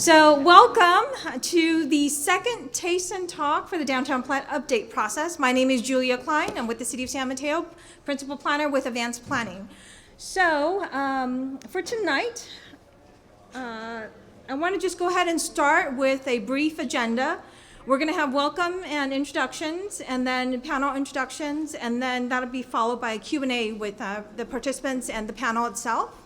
So welcome to the second Taste and Talk for the Downtown Plan Update process. My name is Julia Klein. I'm with the City of San Mateo, Principal Planner with Advanced Planning. So for tonight, I want to just go ahead and start with a brief agenda. We're going to have welcome and introductions, and then panel introductions, and then that'll be followed by a Q&A with the participants and the panel itself.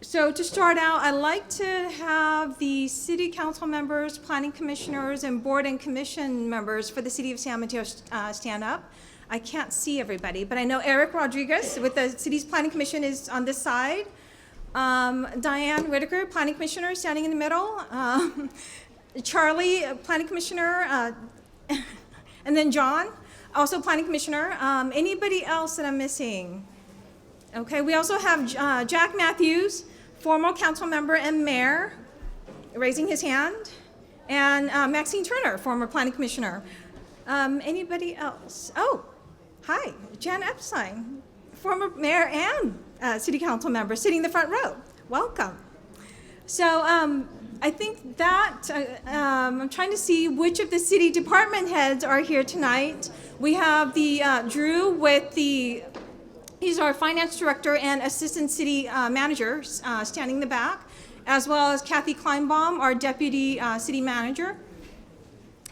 So to start out, I'd like to have the city council members, planning commissioners, and board and commission members for the city of San Mateo stand up. I can't see everybody, but I know Eric Rodriguez with the city's planning commission is on this side. Diane Whitaker, planning commissioner, standing in the middle. Charlie, planning commissioner, and then John, also planning commissioner. Anybody else that I'm missing? Okay, we also have Jack Matthews, former council member and mayor, raising his hand, and Maxine Turner, former planning commissioner. Anybody else? Oh, hi, Jan Epstein, former mayor and city council member, sitting in the front row. Welcome. So I think that I'm trying to see which of the city department heads are here tonight. We have the Drew with the he's our finance director and assistant city manager standing in the back, as well as Kathy Kleinbaum, our deputy city manager.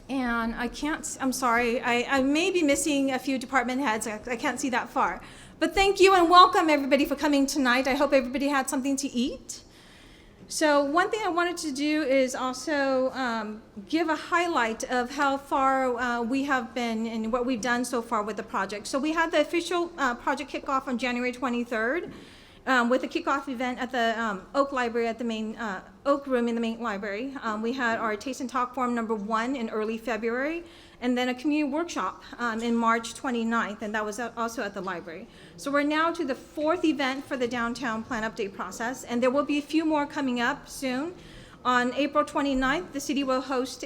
And I'm sorry, I may be missing a few department heads. I can't see that far. But thank you and welcome everybody for coming tonight. I hope everybody had something to eat. So one thing I wanted to do is also give a highlight of how far we have been and what we've done so far with the project. So we had the official project kickoff on January 23rd with a kickoff event at the Oak Library at the main Oak Room in the main library. We had our Taste and Talk Forum #1 in early February, and then a community workshop in March 29th, and that was also at the library. So we're now to the fourth event for the downtown plan update process, and there will be a few more coming up soon. On April 29th, the city will host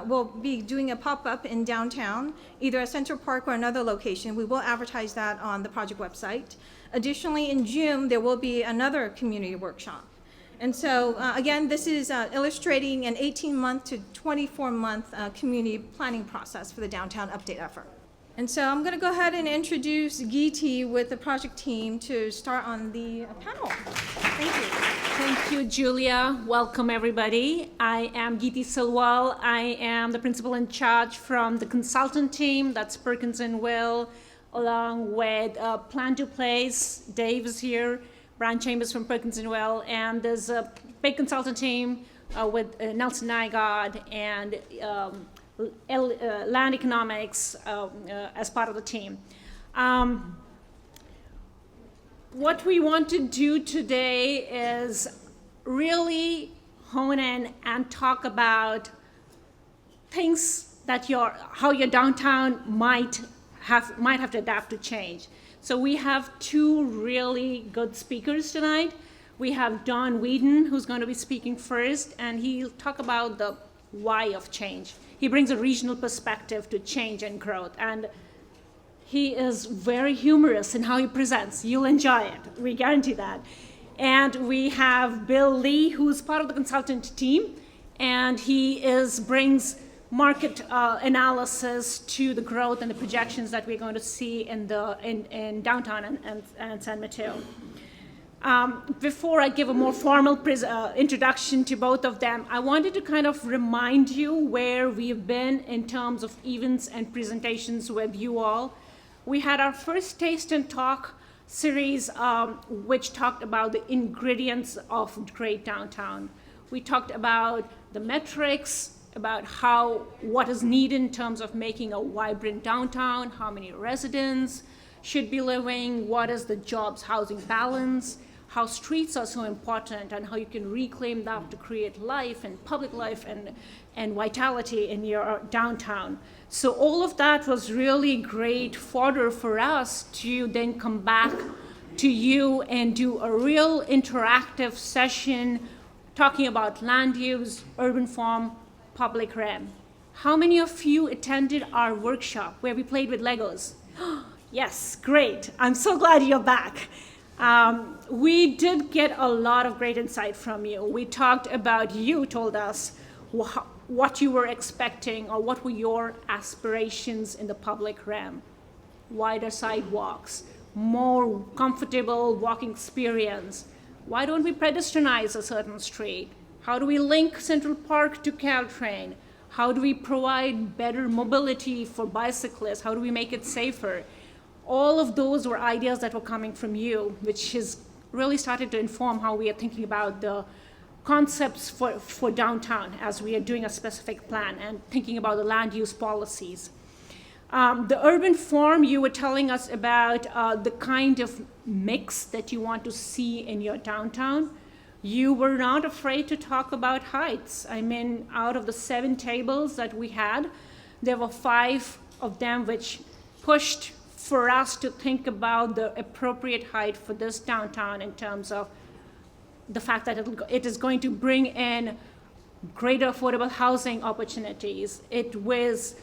will be doing a pop-up in downtown, either at Central Park or another location. We will advertise that on the project website. Additionally, in June, there will be another community workshop. And so, again, this is illustrating an 18-month to 24-month community planning process for the downtown update effort. And so I'm going to go ahead and introduce Geeti with the project team to start on the panel. Thank you. Thank you, Julia. Welcome, everybody. I am Geeti Sawal. I am the principal in charge from the consultant team. That's Perkins & Will, along with Plan to Place. Dave is here. Brian Chambers from Perkins & Will, and there's a big consultant team with Nelson Nygaard and Land Economics as part of the team. What we want to do today is really hone in and talk about things that how your downtown might have to adapt to change. So we have two really good speakers tonight. We have Don Whedon, who's going to be speaking first, and he'll talk about the why of change. He brings a regional perspective to change and growth, and he is very humorous in how he presents. You'll enjoy it, we guarantee that. And we have Bill Lee, who's part of the consultant team, and he brings market analysis to the growth and the projections that we're going to see in downtown and San Mateo. Before I give a more formal introduction to both of them, I wanted to kind of remind you where we've been in terms of events and presentations with you all. We had our first Taste and Talk series, which talked about the ingredients of great downtown. We talked about the metrics, about what is needed in terms of making a vibrant downtown, how many residents should be living, what is the jobs housing balance, how streets are so important, and how you can reclaim that to create life and public life and vitality in your downtown. So all of that was really great fodder for us to then come back to you and do a real interactive session talking about land use, urban farm, public realm. How many of you attended our workshop where we played with Legos? Yes, great. I'm so glad you're back. We did get a lot of great insight from you. We talked about, you told us what you were expecting or what were your aspirations in the public realm. Wider sidewalks, more comfortable walking experience. Why don't we pedestrianize a certain street? How do we link Central Park to Caltrain? How do we provide better mobility for bicyclists? How do we make it safer? All of those were ideas that were coming from you, which has really started to inform how we are thinking about the concepts for downtown as we are doing a specific plan and thinking about the land use policies. The urban form, you were telling us about the kind of mix that you want to see in your downtown. You were not afraid to talk about heights. I mean, out of the 7 tables that we had, there were 5 of them which pushed for us to think about the appropriate height for this downtown in terms of the fact that it is going to bring in greater affordable housing opportunities. It was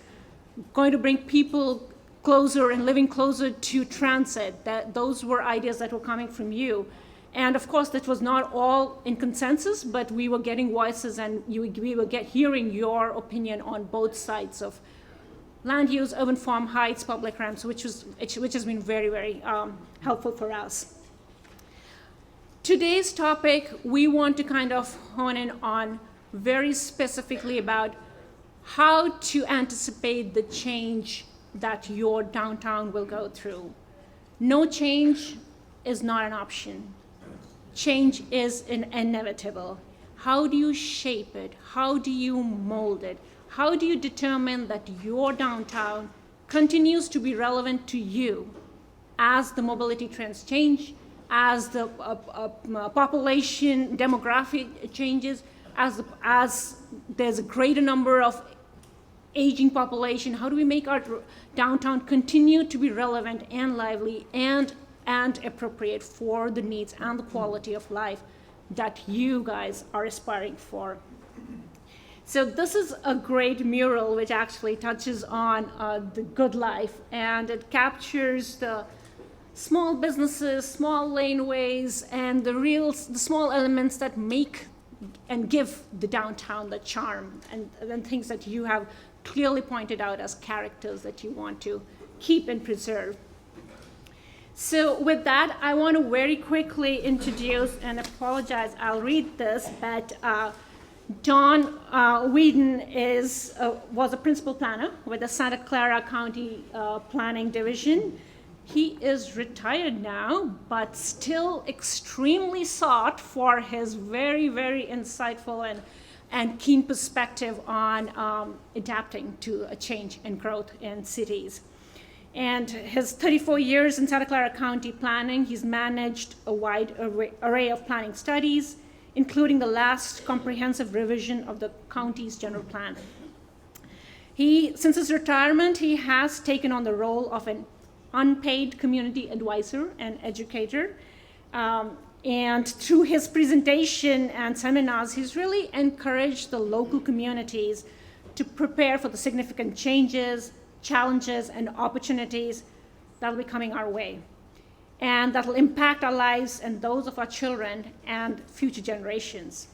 going to bring people closer and living closer to transit. Those were ideas that were coming from you. And of course, that was not all in consensus, but we were getting voices and we were hearing your opinion on both sides of land use, urban farm, heights, public realms, which has been very, very helpful for us. Today's topic, we want to kind of hone in on very specifically about how to anticipate the change that your downtown will go through. No change is not an option. Change is inevitable. How do you shape it? How do you mold it? How do you determine that your downtown continues to be relevant to you as the mobility trends change, as the population demographic changes, as there's a greater number of aging population? How do we make our downtown continue to be relevant and lively and appropriate for the needs and the quality of life that you guys are aspiring for? So this is a great mural which actually touches on the good life, and it captures the small businesses, small laneways, and the small elements that make and give the downtown the charm, and things that you have clearly pointed out as characters that you want to keep and preserve. So with that, I want to very quickly introduce and apologize, I'll read this, but Don Whedon was a principal planner with the Santa Clara County Planning Division. He is retired now, but still extremely sought for his very, very insightful and keen perspective on adapting to a change and growth in cities. And his 34 years in Santa Clara County planning, he's managed a wide array of planning studies, including the last comprehensive revision of the county's general plan. Since his retirement, he has taken on the role of an unpaid community advisor and educator. And through his presentation and seminars, he's really encouraged the local communities to prepare for the significant changes, challenges, and opportunities that will be coming our way, and that will impact our lives and those of our children and future generations.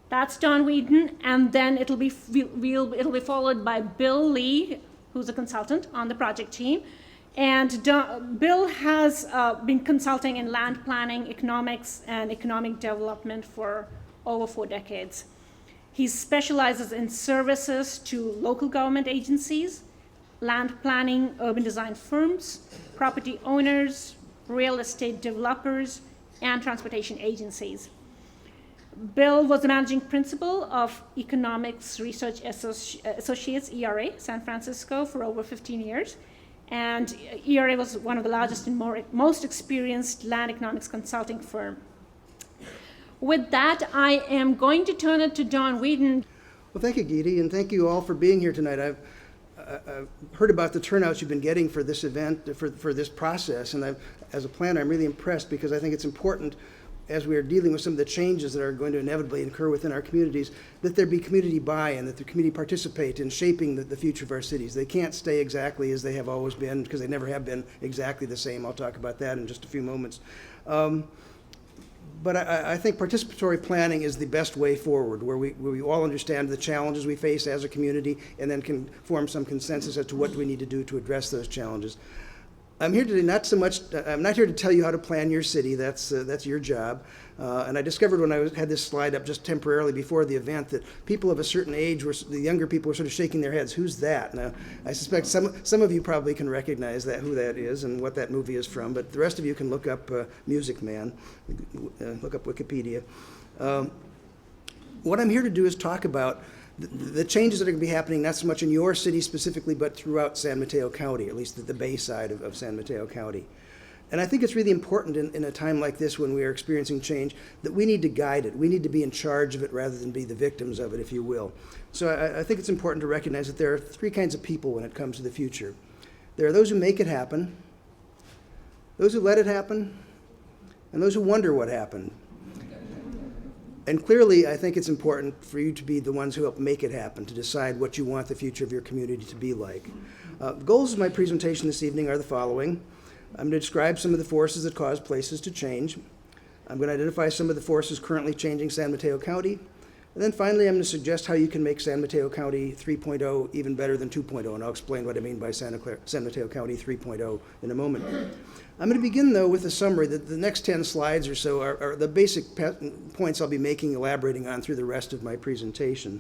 That's Don Whedon, and then it'll be followed by Bill Lee, who's a consultant on the project team. And Bill has been consulting in land planning, economics, and economic development for over 4 decades. He specializes in services to local government agencies, land planning, urban design firms, property owners, real estate developers, and transportation agencies. Bill was the managing principal of Economics Research Associates, ERA, San Francisco, for over 15 years. And ERA was one of the largest and most experienced land economics consulting firm. With that, I am going to turn it to Don Whedon. Well, thank you, Geeti, and thank you all for being here tonight. I've heard about the turnouts you've been getting for this event, for this process, and as a planner, I'm really impressed because I think it's important as we are dealing with some of the changes that are going to inevitably occur within our communities, that there be community buy-in, that the community participate in shaping the future of our cities. They can't stay exactly as they have always been, because they never have been exactly the same. I'll talk about that in just a few moments. But I think participatory planning is the best way forward, where we all understand the challenges we face as a community and then can form some consensus as to what we need to do to address those challenges. I'm here today I'm not here to tell you how to plan your city. That's your job. And I discovered when I had this slide up just temporarily before the event that people of a certain age, the younger people, were sort of shaking their heads. Who's that? Now, I suspect some of you probably can recognize who that is and what that movie is from, but the rest of you can look up Music Man, look up Wikipedia. What I'm here to do is talk about the changes that are going to be happening, not so much in your city specifically, but throughout San Mateo County, at least the bay side of San Mateo County. And I think it's really important in a time like this when we are experiencing change that we need to guide it. We need to be in charge of it rather than be the victims of it, if you will. So I think it's important to recognize that there are three kinds of people when it comes to the future. There are those who make it happen, those who let it happen, and those who wonder what happened. And clearly, I think it's important for you to be the ones who help make it happen, to decide what you want the future of your community to be like. The goals of my presentation this evening are the following. I'm going to describe some of the forces that cause places to change. I'm going to identify some of the forces currently changing San Mateo County. And then finally, I'm going to suggest how you can make San Mateo County 3.0 even better than 2.0, and I'll explain what I mean by San Mateo County 3.0 in a moment. I'm going to begin, though, with a summary. The next 10 slides or so are the basic points I'll be elaborating on through the rest of my presentation.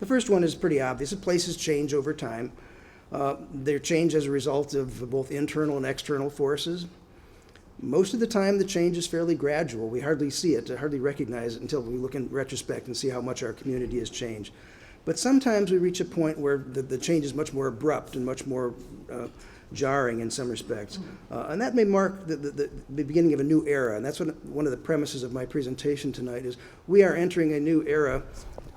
The first one is pretty obvious. The places change over time. They change as a result of both internal and external forces. Most of the time, the change is fairly gradual. We hardly see it, hardly recognize it until we look in retrospect and see how much our community has changed. But sometimes we reach a point where the change is much more abrupt and much more jarring in some respects. And that may mark the beginning of a new era. And that's one of the premises of my presentation tonight is we are entering a new era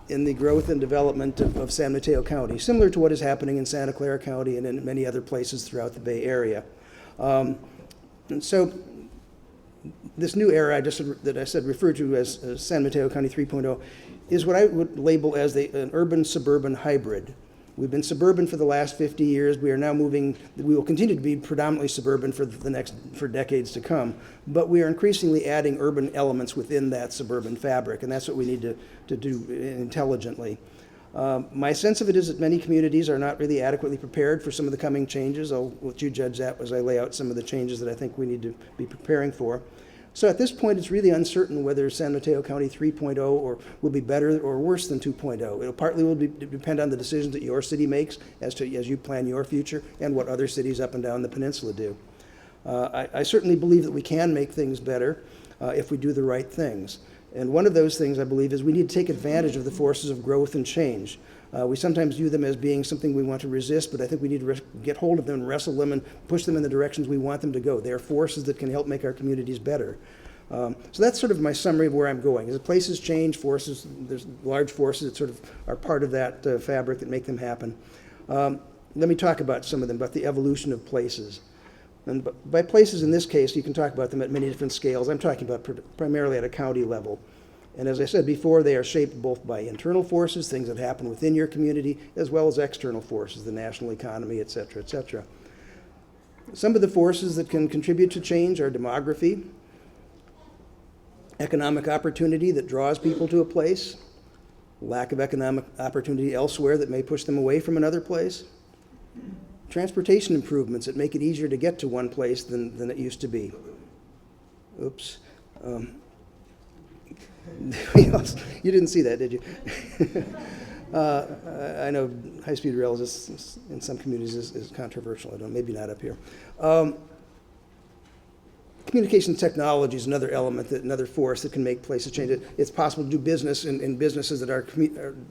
in the growth and development of San Mateo County, similar to what is happening in Santa Clara County and in many other places throughout the Bay Area. And so this new era that I said referred to as San Mateo County 3.0 is what I would label as an urban-suburban hybrid. We've been suburban for the last 50 years. We are now we will continue to be predominantly suburban for decades to come, but we are increasingly adding urban elements within that suburban fabric, and that's what we need to do intelligently. My sense of it is that many communities are not really adequately prepared for some of the coming changes. I'll let you judge that as I lay out some of the changes that I think we need to be preparing for. So at this point, it's really uncertain whether San Mateo County 3.0 will be better or worse than 2.0. It partly will depend on the decisions that your city makes as you plan your future and what other cities up and down the peninsula do. I certainly believe that we can make things better if we do the right things. And one of those things, I believe, is we need to take advantage of the forces of growth and change. We sometimes view them as being something we want to resist, but I think we need to get hold of them and wrestle them and push them in the directions we want them to go. They are forces that can help make our communities better. So that's sort of my summary of where I'm going. As places change, there's large forces that sort of are part of that fabric that make them happen. Let me talk about some of them, about the evolution of places. And by places in this case, you can talk about them at many different scales. I'm talking about primarily at a county level. And as I said before, they are shaped both by internal forces, things that happen within your community, as well as external forces, the national economy, et cetera, et cetera. Some of the forces that can contribute to change are demography, economic opportunity that draws people to a place, lack of economic opportunity elsewhere that may push them away from another place, transportation improvements that make it easier to get to one place than it used to be. Oops. You didn't see that, did you? I know high-speed rail in some communities is controversial. I don't, maybe not up here. Communication technology is another element, another force that can make places change. It's possible to do business in businesses that are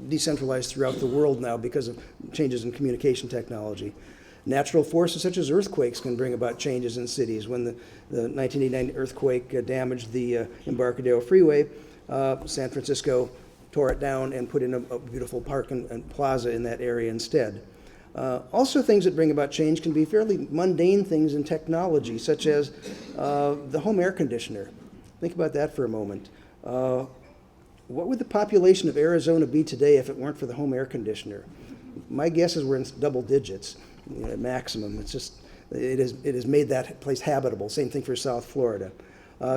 decentralized throughout the world now because of changes in communication technology. Natural forces such as earthquakes can bring about changes in cities. When the 1989 earthquake damaged the Embarcadero Freeway, San Francisco tore it down and put in a beautiful park and plaza in that area instead. Also, things that bring about change can be fairly mundane things in technology, such as the home air conditioner. Think about that for a moment. What would the population of Arizona be today if it weren't for the home air conditioner? My guess is we're in double digits, at maximum. It's just, it has made that place habitable. Same thing for South Florida.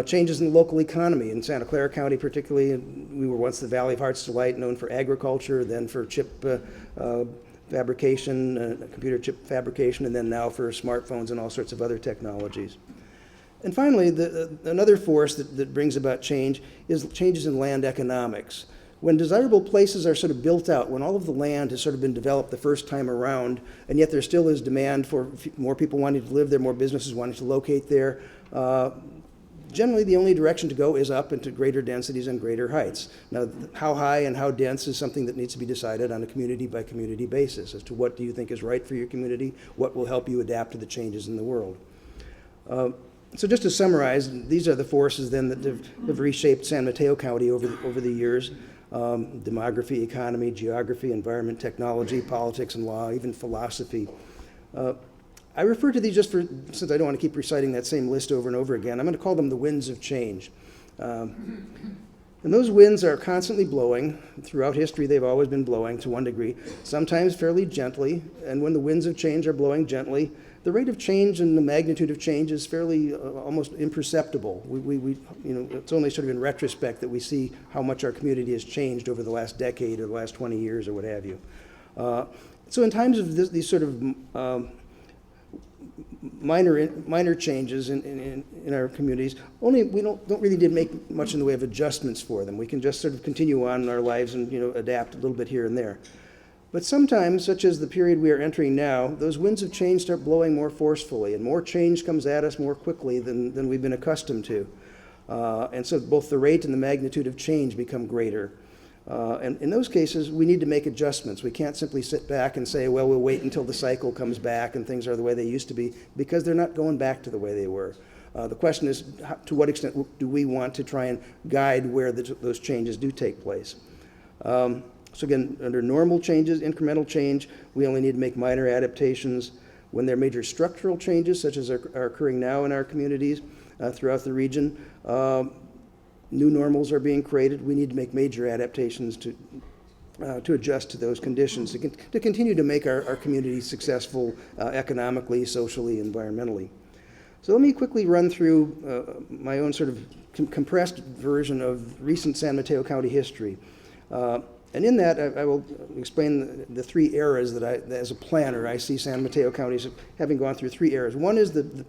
Changes in the local economy. In Santa Clara County particularly, we were once the Valley of Heart's Delight, known for agriculture, then for chip fabrication, computer chip fabrication, and then now for smartphones and all sorts of other technologies. And finally, another force that brings about change is changes in land economics. When desirable places are sort of built out, when all of the land has sort of been developed the first time around, and yet there still is demand for more people wanting to live there, more businesses wanting to locate there, generally the only direction to go is up into greater densities and greater heights. Now, how high and how dense is something that needs to be decided on a community by community basis as to what do you think is right for your community, what will help you adapt to the changes in the world. So just to summarize, these are the forces then that have reshaped San Mateo County over the years. Demography, economy, geography, environment, technology, politics and law, even philosophy. I refer to these just since I don't want to keep reciting that same list over and over again, I'm going to call them the winds of change. And those winds are constantly blowing. Throughout history, they've always been blowing to one degree, sometimes fairly gently. And when the winds of change are blowing gently, the rate of change and the magnitude of change is fairly almost imperceptible. It's only sort of in retrospect that we see how much our community has changed over the last decade or the last 20 years or what have you. So in times of these sort of minor changes in our communities, we don't really need to make much in the way of adjustments for them. We can just sort of continue on in our lives and adapt a little bit here and there. But sometimes, such as the period we are entering now, those winds of change start blowing more forcefully, and more change comes at us more quickly than we've been accustomed to. And so both the rate and the magnitude of change become greater. And in those cases, we need to make adjustments. We can't simply sit back and say, well, we'll wait until the cycle comes back and things are the way they used to be, because they're not going back to the way they were. The question is, to what extent do we want to try and guide where those changes do take place? So again, under normal changes, incremental change, we only need to make minor adaptations. When there are major structural changes, such as are occurring now in our communities throughout the region, new normals are being created. We need to make major adaptations to adjust to those conditions, to continue to make our community successful economically, socially, environmentally. So let me quickly run through my own sort of compressed version of recent San Mateo County history. And in that, I will explain the three eras that as a planner, I see San Mateo County as having gone through three eras. One is the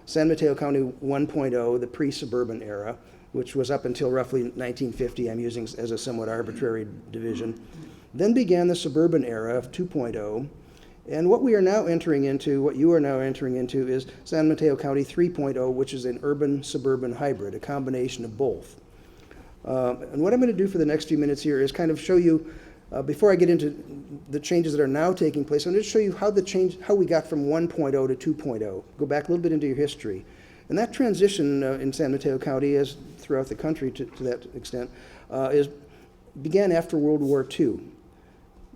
San Mateo County 1.0, the pre-suburban era, which was up until roughly 1950, I'm using as a somewhat arbitrary division. Then began the suburban era of 2.0. And what we are now entering into, what you are now entering into, is San Mateo County 3.0, which is an urban-suburban hybrid, a combination of both. And what I'm going to do for the next few minutes here is kind of show you, before I get into the changes that are now taking place, I'm going to show you how we got from 1.0 to 2.0. Go back a little bit into your history. And that transition in San Mateo County, as throughout the country to that extent, began after World War II.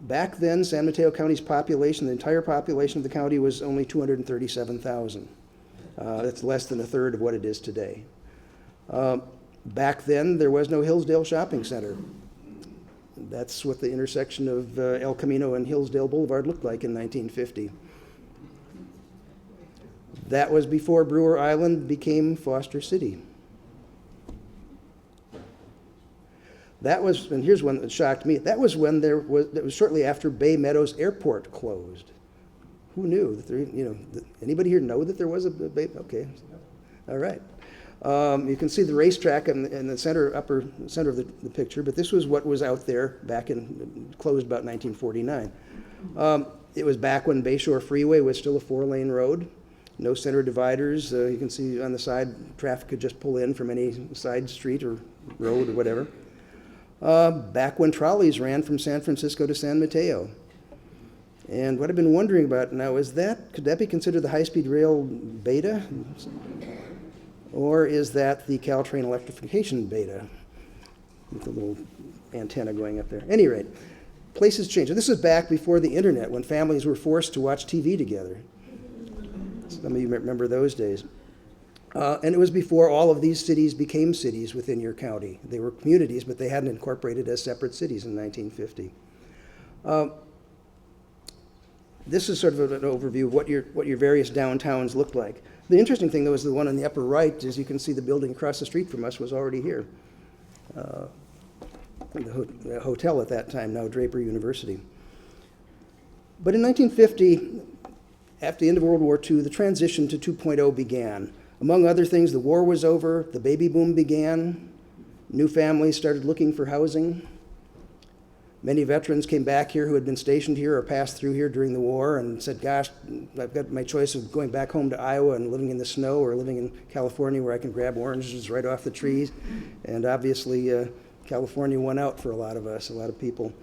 Back then, San Mateo County's population, the entire population of the county, was only 237,000. That's less than a third of what it is today. Back then, there was no Hillsdale Shopping Center. That's what the intersection of El Camino and Hillsdale Boulevard looked like in 1950. That was before Brewer Island became Foster City. That was, and here's one that shocked me, that was shortly after Bay Meadows Airport closed. Who knew that there, anybody here know that there was a Bay? Okay, all right. You can see the racetrack in the upper center of the picture, but this was what was out there closed about 1949. It was back when Bayshore Freeway was still a 4-lane road. No center dividers. You can see on the side, traffic could just pull in from any side street or road or whatever. Back when trolleys ran from San Francisco to San Mateo. And what I've been wondering about now is could that be considered the high-speed rail beta? Or is that the Caltrain electrification beta with the little antenna going up there? At any rate, places change. And this is back before the internet, when families were forced to watch TV together. Some of you remember those days. And it was before all of these cities became cities within your county. They were communities, but they hadn't incorporated as separate cities in 1950. This is sort of an overview of what your various downtowns looked like. The interesting thing, though, is the one on the upper right, as you can see, the building across the street from us was already here. The hotel at that time, now Draper University. But in 1950, after the end of World War II, the transition to 2.0 began. Among other things, the war was over, the baby boom began, new families started looking for housing. Many veterans came back here who had been stationed here or passed through here during the war and said, gosh, I've got my choice of going back home to Iowa and living in the snow or living in California where I can grab oranges right off the trees. And obviously, California won out for a lot of us, a lot of people.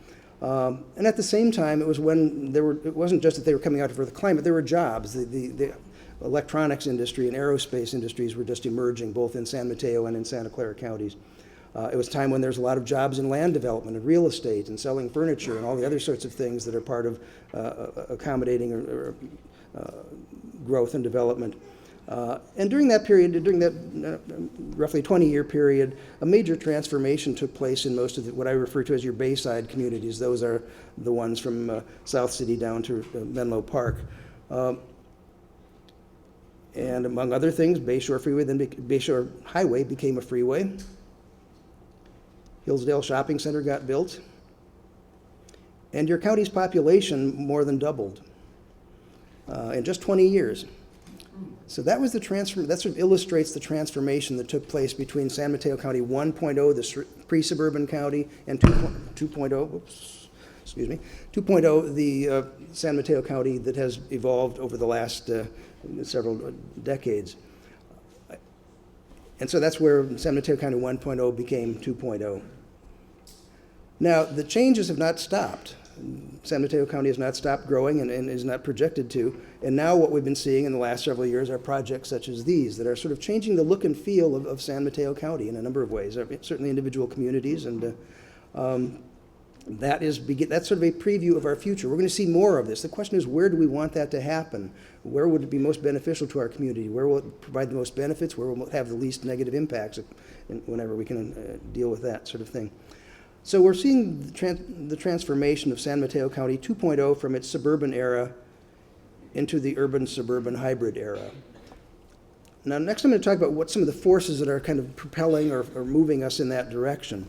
And at the same time, it was when it wasn't just that they were coming out for the climate, there were jobs. The electronics industry and aerospace industries were just emerging, both in San Mateo and in Santa Clara counties. It was a time when there was a lot of jobs in land development and real estate and selling furniture and all the other sorts of things that are part of accommodating or growth and development. And during that period, during that roughly 20-year period, a major transformation took place in most of what I refer to as your Bayside communities. Those are the ones from South City down to Menlo Park. And among other things, Bayshore Highway became a freeway. Hillsdale Shopping Center got built. And your county's population more than doubled in just 20 years. So that was the that sort of illustrates the transformation that took place between San Mateo County 1.0, the pre-suburban county, and 2.0, the San Mateo County that has evolved over the last several decades. And so that's where San Mateo County 1.0 became 2.0. Now, the changes have not stopped. San Mateo County has not stopped growing and is not projected to. And now what we've been seeing in the last several years are projects such as these that are sort of changing the look and feel of San Mateo County in a number of ways, certainly individual communities. And that's sort of a preview of our future. We're going to see more of this. The question is, where do we want that to happen? Where would it be most beneficial to our community? Where will it provide the most benefits? Where will it have the least negative impacts whenever we can deal with that sort of thing? So we're seeing the transformation of San Mateo County 2.0 from its suburban era into the urban-suburban hybrid era. Now, next I'm going to talk about what some of the forces that are kind of propelling or moving us in that direction.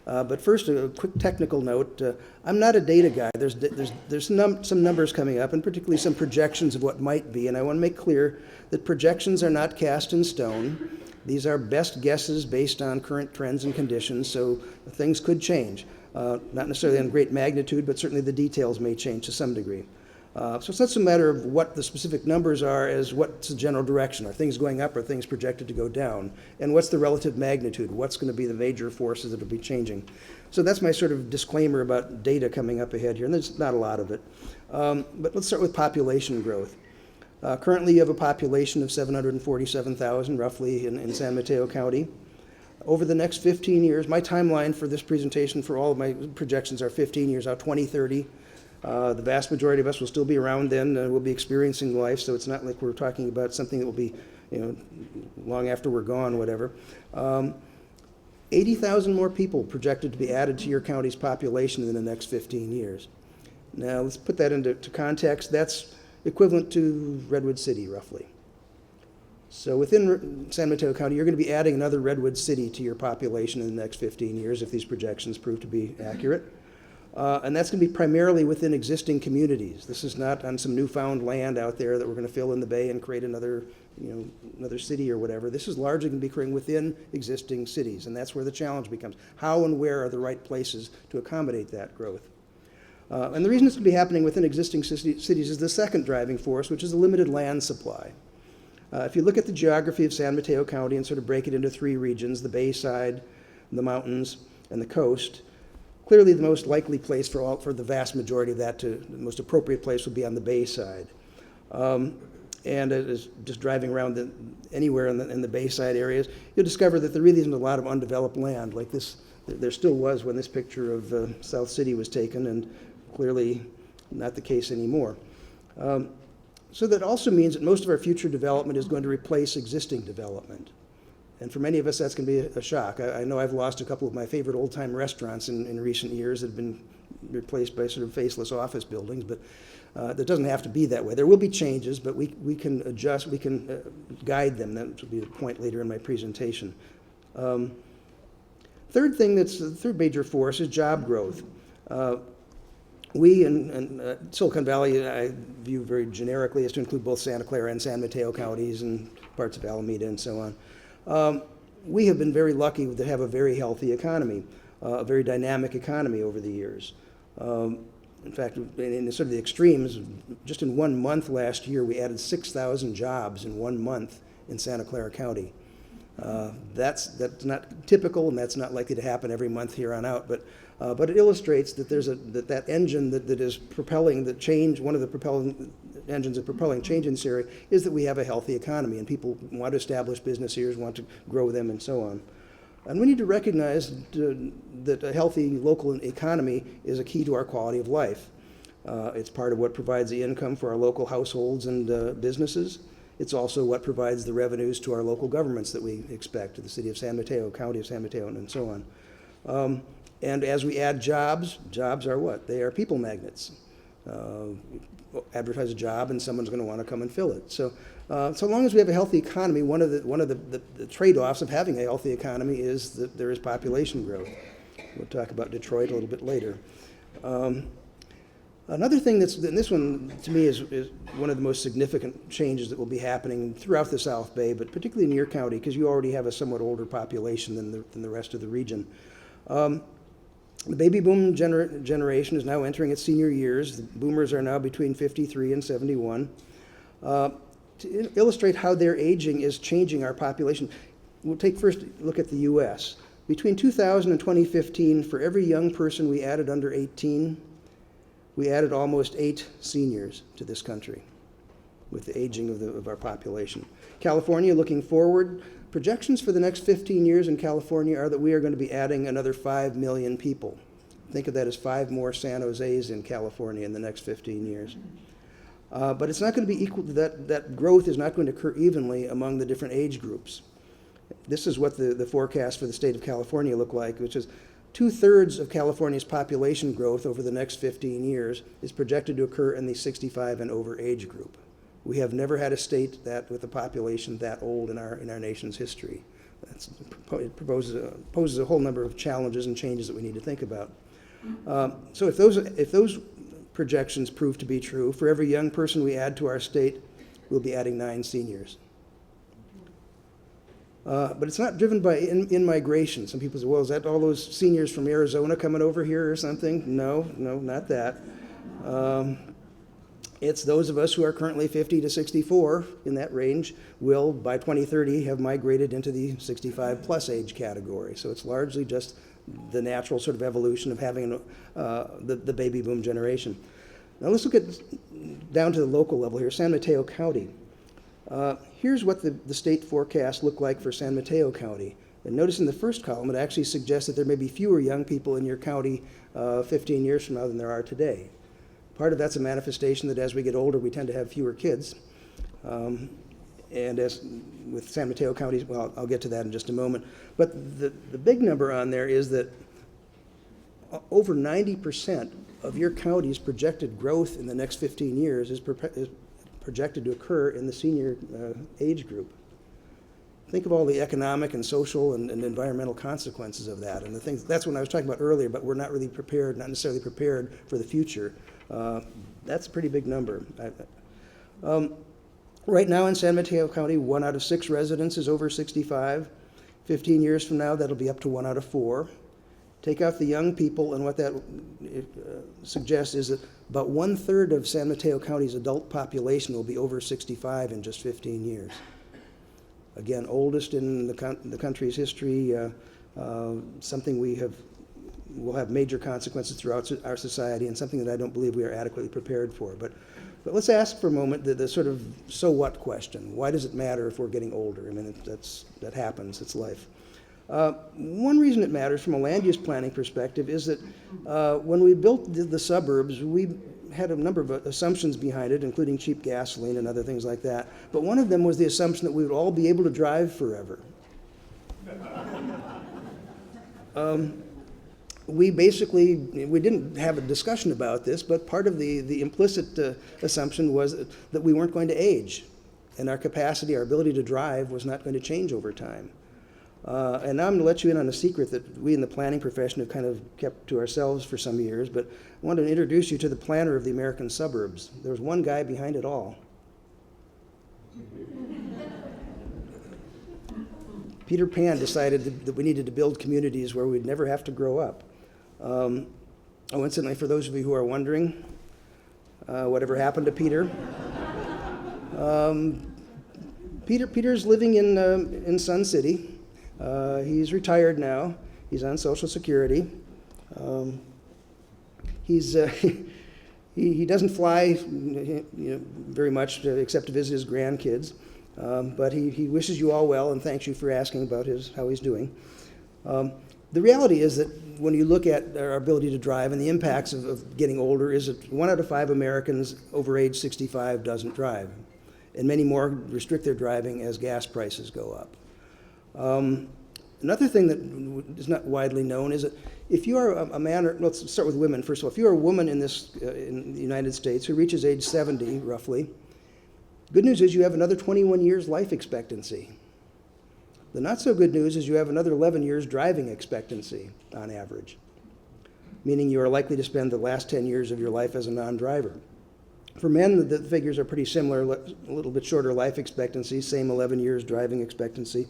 But first, a quick technical note. I'm not a data guy. There's some numbers coming up, and particularly some projections of what might be, and I want to make clear that projections are not cast in stone. These are best guesses based on current trends and conditions, so things could change. Not necessarily on great magnitude, but certainly the details may change to some degree. So it's not a matter of what the specific numbers are as what's the general direction. Are things going up? Are things projected to go down? And what's the relative magnitude? What's going to be the major forces that will be changing? So that's my sort of disclaimer about data coming up ahead here, and there's not a lot of it. But let's start with population growth. Currently, you have a population of 747,000, roughly, in San Mateo County. Over the next 15 years, my timeline for this presentation for all of my projections are 15 years out, 2030. The vast majority of us will still be around then. We'll be experiencing life, so it's not like we're talking about something that will be, long after we're gone, whatever. 80,000 more people projected to be added to your county's population in the next 15 years. Now, let's put that into context. That's equivalent to Redwood City, roughly. So within San Mateo County, you're going to be adding another Redwood City to your population in the next 15 years if these projections prove to be accurate. And that's going to be primarily within existing communities. This is not on some newfound land out there that we're going to fill in the bay and create another city or whatever. This is largely going to be occurring within existing cities, and that's where the challenge becomes. How and where are the right places to accommodate that growth? And the reason it's going to be happening within existing cities is the second driving force, which is a limited land supply. If you look at the geography of San Mateo County and sort of break it into three regions, the Bayside, the mountains, and the coast, clearly the most likely place for the vast majority of that, the most appropriate place would be on the Bayside. And it is just driving around anywhere in the Bayside areas, you'll discover that there really isn't a lot of undeveloped land like this. There still was when this picture of South City was taken, and clearly not the case anymore. So that also means that most of our future development is going to replace existing development. And for many of us, that's going to be a shock. I know I've lost a couple of my favorite old-time restaurants in recent years that have been replaced by sort of faceless office buildings, but that doesn't have to be that way. There will be changes, but we can adjust, we can guide them. That will be the point later in my presentation. Third thing that's the third major force is job growth. We in Silicon Valley, I view very generically as to include both Santa Clara and San Mateo counties and parts of Alameda and so on. We have been very lucky to have a very healthy economy, a very dynamic economy over the years. In fact, in sort of the extremes, just in 1 month last year, we added 6,000 jobs in 1 month in Santa Clara County. That's not typical, and that's not likely to happen every month here on out, but it illustrates that there's that engine that is propelling the change. One of the propelling engines of propelling change in this area is that we have a healthy economy, and people want to establish business here, want to grow them, and so on. And we need to recognize that a healthy local economy is a key to our quality of life. It's part of what provides the income for our local households and businesses. It's also what provides the revenues to our local governments that we expect, to the city of San Mateo, county of San Mateo, and so on. And as we add jobs, jobs are what? They are people magnets. Advertise a job and someone's going to want to come and fill it. So long as we have a healthy economy, one of the trade-offs of having a healthy economy is that there is population growth. We'll talk about Detroit a little bit later. Another thing and this one to me is one of the most significant changes that will be happening throughout the South Bay, but particularly in your county, because you already have a somewhat older population than the rest of the region. The baby boom generation is now entering its senior years. The boomers are now between 53 and 71. To illustrate how their aging is changing our population, we'll take first a look at the U.S. Between 2000 and 2015, for every young person we added under 18, we added almost 8 seniors to this country with the aging of our population. California, looking forward, projections for the next 15 years in California are that we are going to be adding another 5 million people. Think of that as 5 more San Jose's in California in the next 15 years. But it's not going to be equal. That growth is not going to occur evenly among the different age groups. This is what the forecast for the state of California look like, which is 2/3 of California's population growth over the next 15 years is projected to occur in the 65 and over age group. We have never had a state with a population that old in our nation's history. It poses a whole number of challenges and changes that we need to think about. So if those projections prove to be true, for every young person we add to our state, we'll be adding 9 seniors. But it's not driven by in-migration. Some people say, well, is that all those seniors from Arizona coming over here or something? No, not that. It's those of us who are currently 50 to 64 in that range will, by 2030, have migrated into the 65 plus age category. So it's largely just the natural sort of evolution of having the baby boom generation. Now let's look down to the local level here, San Mateo County. Here's what the state forecasts look like for San Mateo County. And notice in the first column, it actually suggests that there may be fewer young people in your county 15 years from now than there are today. Part of that's a manifestation that as we get older, we tend to have fewer kids. And as with San Mateo County, well, I'll get to that in just a moment. But the big number on there is that over 90% of your county's projected growth in the next 15 years is projected to occur in the senior age group. Think of all the economic and social and environmental consequences of that, and the things. That's what I was talking about earlier, but we're not really prepared, not necessarily prepared for the future. That's a pretty big number. Right now in San Mateo County, 1 out of 6 residents is over 65. 15 years from now, that'll be up to 1 out of 4. Take out the young people, and what that suggests is that about 1/3 of San Mateo County's adult population will be over 65 in just 15 years. Again, oldest in the country's history, something will have major consequences throughout our society, and something that I don't believe we are adequately prepared for. But let's ask for a moment the sort of so what question. Why does it matter if we're getting older? I mean, that happens. It's life. One reason it matters from a land use planning perspective is that when we built the suburbs, we had a number of assumptions behind it, including cheap gasoline and other things like that. But one of them was the assumption that we would all be able to drive forever. We didn't have a discussion about this, but part of the implicit assumption was that we weren't going to age, and our capacity, our ability to drive was not going to change over time. And now I'm going to let you in on a secret that we in the planning profession have kind of kept to ourselves for some years, but I wanted to introduce you to the planner of the American suburbs. There's one guy behind it all. Peter Pan decided that we needed to build communities where we'd never have to grow up. Incidentally, for those of you who are wondering, whatever happened to Peter? Peter's living in Sun City. He's retired now. He's on Social Security. He doesn't fly very much except to visit his grandkids, but he wishes you all well and thanks you for asking about how he's doing. The reality is that when you look at our ability to drive and the impacts of getting older, is that 1 out of 5 Americans over age 65 doesn't drive, and many more restrict their driving as gas prices go up. Another thing that is not widely known is that if you are a man, or let's start with women first of all, if you are a woman in the United States who reaches age 70 roughly, good news is you have another 21 years life expectancy. The not so good news is you have another 11 years driving expectancy on average, meaning you are likely to spend the last 10 years of your life as a non-driver. For men, the figures are pretty similar, a little bit shorter life expectancy, same 11 years driving expectancy,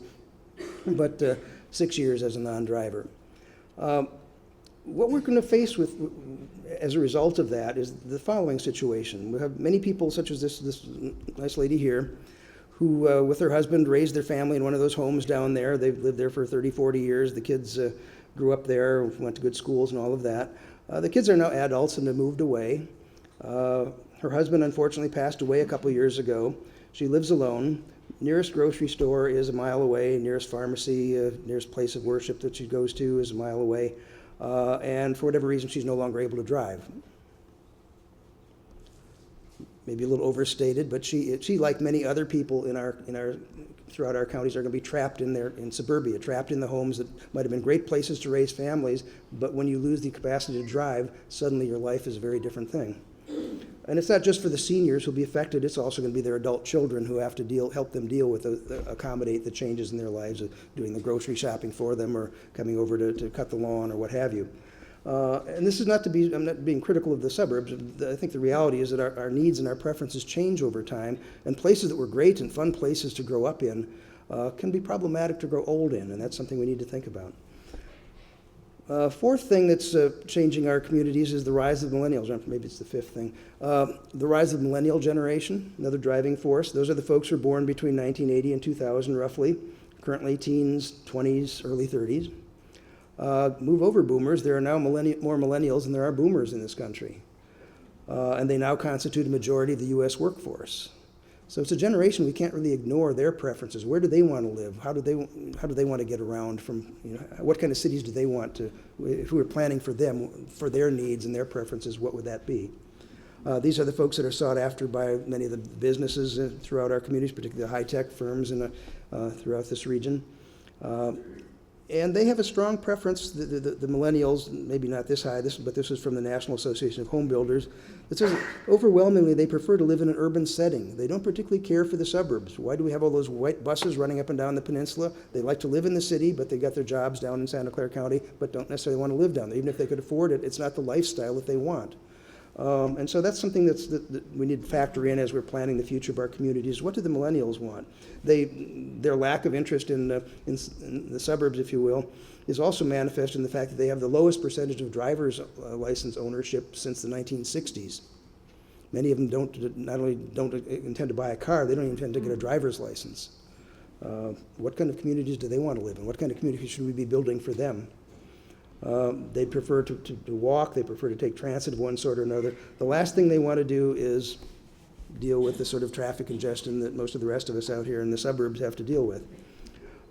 but 6 years as a non-driver. What we're going to face with, as a result of that, is the following situation. We have many people, such as this nice lady here, who, with her husband, raised their family in one of those homes down there. They've lived there for 30, 40 years. The kids grew up there, went to good schools and all of that. The kids are now adults and have moved away. Her husband, unfortunately, passed away a couple years ago. She lives alone. Nearest grocery store is a mile away. Nearest pharmacy, nearest place of worship that she goes to is a mile away. And for whatever reason, she's no longer able to drive. Maybe a little overstated, but she like many other people throughout our counties, are going to be trapped in suburbia, trapped in the homes that might have been great places to raise families, but when you lose the capacity to drive, suddenly your life is a very different thing. And it's not just for the seniors who'll be affected, it's also going to be their adult children who have to help them deal with, accommodate the changes in their lives, doing the grocery shopping for them or coming over to cut the lawn or what have you. And this is I'm not being critical of the suburbs. I think the reality is that our needs and our preferences change over time, and places that were great and fun places to grow up in can be problematic to grow old in, and that's something we need to think about. Fourth thing that's changing our communities is the rise of millennials. Or maybe it's the fifth thing. The rise of millennial generation, another driving force. Those are the folks who were born between 1980 and 2000 roughly, currently teens, 20s, early 30s. Move over boomers. There are now more millennials than there are boomers in this country. And they now constitute a majority of the U.S. workforce. So it's a generation we can't really ignore their preferences. Where do they want to live? How do they want to get around from, what kind of cities do they want to, if we were planning for them, for their needs and their preferences, what would that be? These are the folks that are sought after by many of the businesses throughout our communities, particularly the high-tech firms throughout this region. And they have a strong preference, the millennials, maybe not this high, but this is from the National Association of Home Builders. It says overwhelmingly they prefer to live in an urban setting. They don't particularly care for the suburbs. Why do we have all those white buses running up and down the peninsula? They like to live in the city, but they got their jobs down in Santa Clara County, but don't necessarily want to live down there. Even if they could afford it, it's not the lifestyle that they want. And so that's something that we need to factor in as we're planning the future of our communities. What do the millennials want? Their lack of interest in the suburbs, if you will, is also manifest in the fact that they have the lowest percentage of driver's license ownership since the 1960s. Many of them not only don't intend to buy a car, they don't even intend to get a driver's license. What kind of communities do they want to live in? What kind of communities should we be building for them? They prefer to walk, they prefer to take transit of one sort or another. The last thing they want to do is deal with the sort of traffic congestion that most of the rest of us out here in the suburbs have to deal with.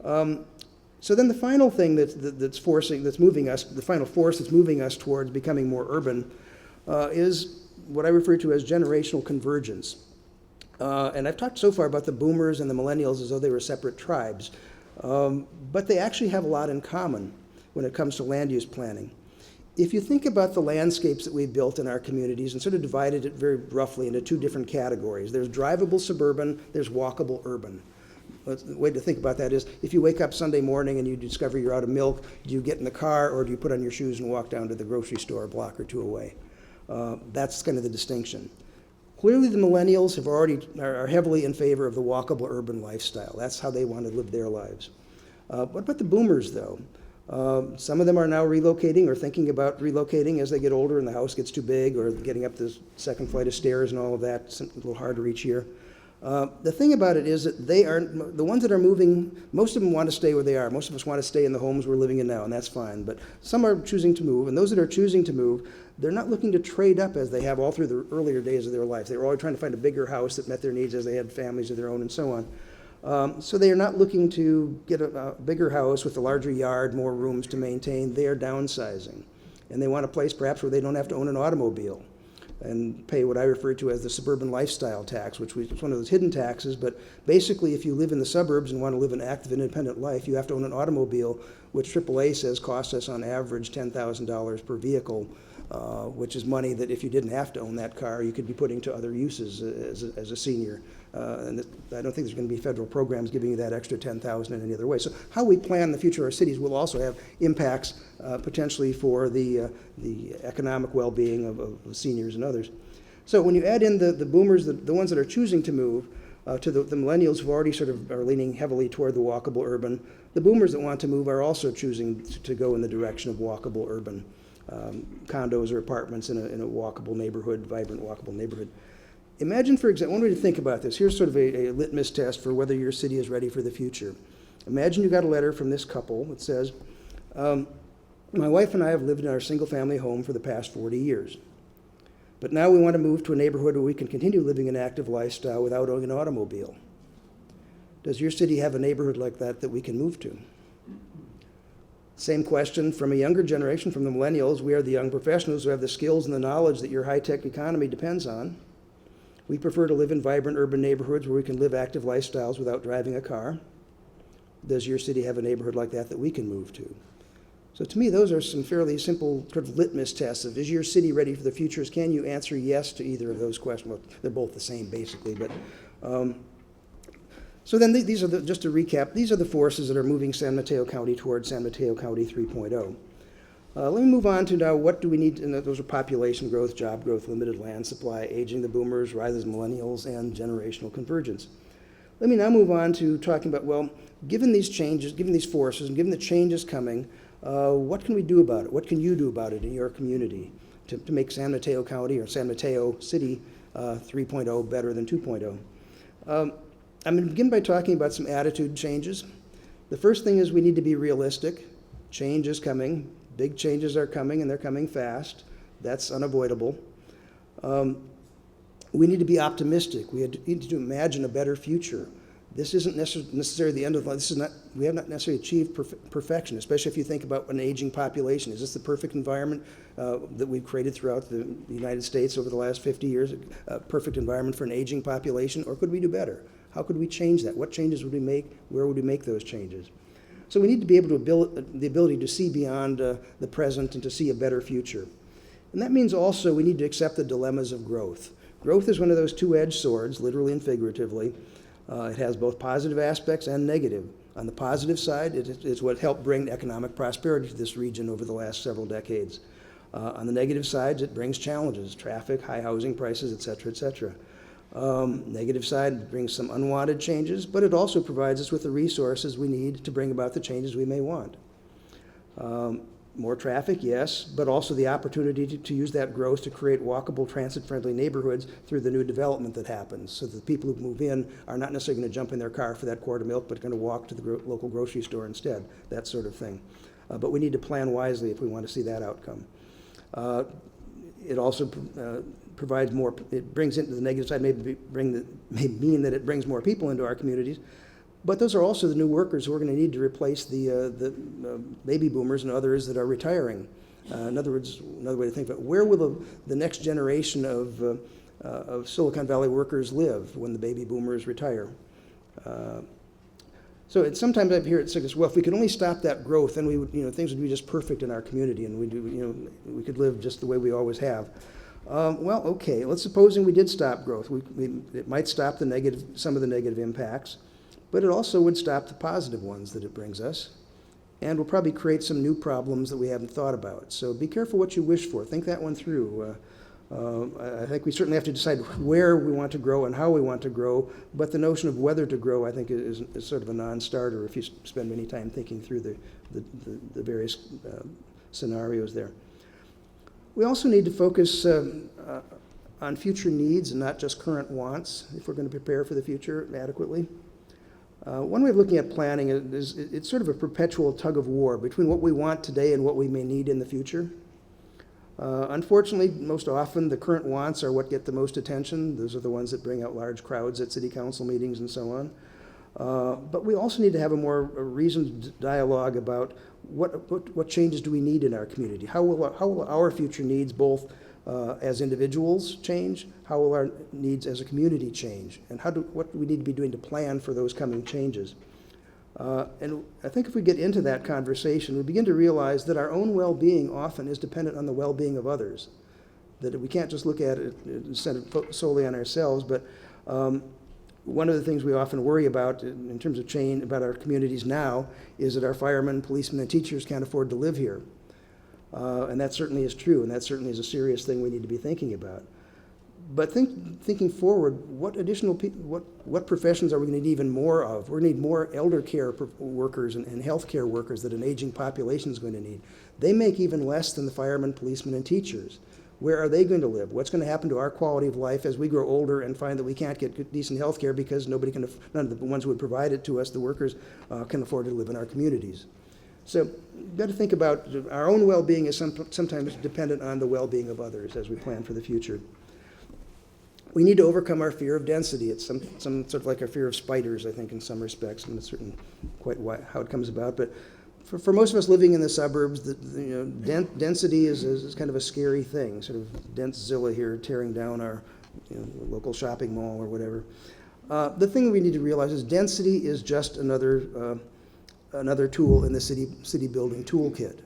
So then the final thing that's moving us, the final force that's moving us towards becoming more urban is what I refer to as generational convergence. And I've talked so far about the boomers and the millennials as though they were separate tribes, but they actually have a lot in common when it comes to land use planning. If you think about the landscapes that we've built in our communities and sort of divided it very roughly into two different categories, there's drivable suburban, there's walkable urban. The way to think about that is, if you wake up Sunday morning and you discover you're out of milk, do you get in the car or do you put on your shoes and walk down to the grocery store a block or two away? That's kind of the distinction. Clearly the millennials are heavily in favor of the walkable urban lifestyle. That's how they want to live their lives. What about the boomers, though? Some of them are now relocating or thinking about relocating as they get older and the house gets too big, or getting up the second flight of stairs and all of that. It's a little harder each year. The thing about it is that the ones that are moving, most of them want to stay where they are. Most of us want to stay in the homes we're living in now, and that's fine. But some are choosing to move, and those that are choosing to move, they're not looking to trade up as they have all through the earlier days of their life. They were always trying to find a bigger house that met their needs as they had families of their own and so on. So they are not looking to get a bigger house with a larger yard, more rooms to maintain. They are downsizing. And they want a place perhaps where they don't have to own an automobile and pay what I refer to as the Suburban Lifestyle Tax, which is one of those hidden taxes. But basically, if you live in the suburbs and want to live an active, independent life, you have to own an automobile, which AAA says costs us on average $10,000 per vehicle, which is money that if you didn't have to own that car, you could be putting to other uses as a senior. And I don't think there's going to be federal programs giving you that extra $10,000 in any other way. So how we plan the future of our cities will also have impacts potentially for the economic well-being of seniors and others. So when you add in the boomers, the ones that are choosing to move, to the millennials who already sort of are leaning heavily toward the walkable urban, the boomers that want to move are also choosing to go in the direction of walkable urban. Condos or apartments in a walkable neighborhood, vibrant walkable neighborhood. Imagine, for example, one way to think about this, here's sort of a litmus test for whether your city is ready for the future. Imagine you got a letter from this couple that says, my wife and I have lived in our single-family home for the past 40 years, but now we want to move to a neighborhood where we can continue living an active lifestyle without owning an automobile. Does your city have a neighborhood like that we can move to? Same question from a younger generation, from the millennials. We are the young professionals who have the skills and the knowledge that your high-tech economy depends on. We prefer to live in vibrant urban neighborhoods where we can live active lifestyles without driving a car. Does your city have a neighborhood like that we can move to? So to me, those are some fairly simple sort of litmus tests of, is your city ready for the futures? Can you answer yes to either of those questions? Well, they're both the same, basically. But so then these are just to recap, these are the forces that are moving San Mateo County towards San Mateo County 3.0. Let me move on to now, what do we need? And those are population growth, job growth, limited land supply, aging the boomers, rise of millennials, and generational convergence. Let me now move on to talking about, well, given these changes, given these forces, and given the changes coming, what can we do about it? What can you do about it in your community to make San Mateo County or San Mateo City 3.0 better than 2.0? I'm going to begin by talking about some attitude changes. The first thing is we need to be realistic. Change is coming. Big changes are coming, and they're coming fast. That's unavoidable. We need to be optimistic. We need to imagine a better future. This isn't necessarily the end of life. We have not necessarily achieved perfection, especially if you think about an aging population. Is this the perfect environment that we've created throughout the United States over the last 50 years, a perfect environment for an aging population, or could we do better? How could we change that? What changes would we make? Where would we make those changes? So we need to be able to the ability to see beyond the present and to see a better future. And that means also we need to accept the dilemmas of growth. Growth is one of those two-edged swords, literally and figuratively. It has both positive aspects and negative. On the positive side, it's what helped bring economic prosperity to this region over the last several decades. On the negative side, it brings challenges, traffic, high housing prices, et cetera, et cetera. Negative side brings some unwanted changes, but it also provides us with the resources we need to bring about the changes we may want. More traffic, yes, but also the opportunity to use that growth to create walkable, transit-friendly neighborhoods through the new development that happens, so that the people who move in are not necessarily going to jump in their car for that quart of milk, but going to walk to the local grocery store instead, that sort of thing. But we need to plan wisely if we want to see that outcome. It also provides more, it brings into the negative side, may mean that it brings more people into our communities, but those are also the new workers who are going to need to replace the baby boomers and others that are retiring. In other words, another way to think about it, where will the next generation of Silicon Valley workers live when the baby boomers retire? So sometimes I hear it said, well, if we could only stop that growth, then we would, things would be just perfect in our community, and we could live just the way we always have. Well, okay, let's supposing we did stop growth. It might stop some of the negative impacts, but it also would stop the positive ones that it brings us, and will probably create some new problems that we haven't thought about. So be careful what you wish for. Think that one through. I think we certainly have to decide where we want to grow and how we want to grow, but the notion of whether to grow, I think, is sort of a non-starter if you spend any time thinking through the various scenarios there. We also need to focus on future needs and not just current wants if we're going to prepare for the future adequately. One way of looking at planning is it's sort of a perpetual tug of war between what we want today and what we may need in the future. Unfortunately, most often the current wants are what get the most attention. Those are the ones that bring out large crowds at city council meetings and so on. But we also need to have a more reasoned dialogue about what changes do we need in our community? How will our future needs, both as individuals, change? How will our needs as a community change? And what do we need to be doing to plan for those coming changes? And I think if we get into that conversation, we begin to realize that our own well-being often is dependent on the well-being of others. That we can't just look at it and set it solely on ourselves, but one of the things we often worry about in terms of change about our communities now is that our firemen, policemen, and teachers can't afford to live here. And that certainly is true, and that certainly is a serious thing we need to be thinking about. But thinking forward, what additional what professions are we going to need even more of? We're going to need more elder care workers and health care workers that an aging population is going to need. They make even less than the firemen, policemen, and teachers. Where are they going to live? What's going to happen to our quality of life as we grow older and find that we can't get decent health care because none of the ones who would provide it to us, the workers, can afford to live in our communities? So we've got to think about our own well-being is sometimes dependent on the well-being of others as we plan for the future. We need to overcome our fear of density. It's some sort of like our fear of spiders, I think, in some respects. I'm not certain quite how it comes about, but for most of us living in the suburbs, density is kind of a scary thing. Sort of dense-zilla here, tearing down our local shopping mall or whatever. The thing we need to realize is density is just another tool in the city building toolkit.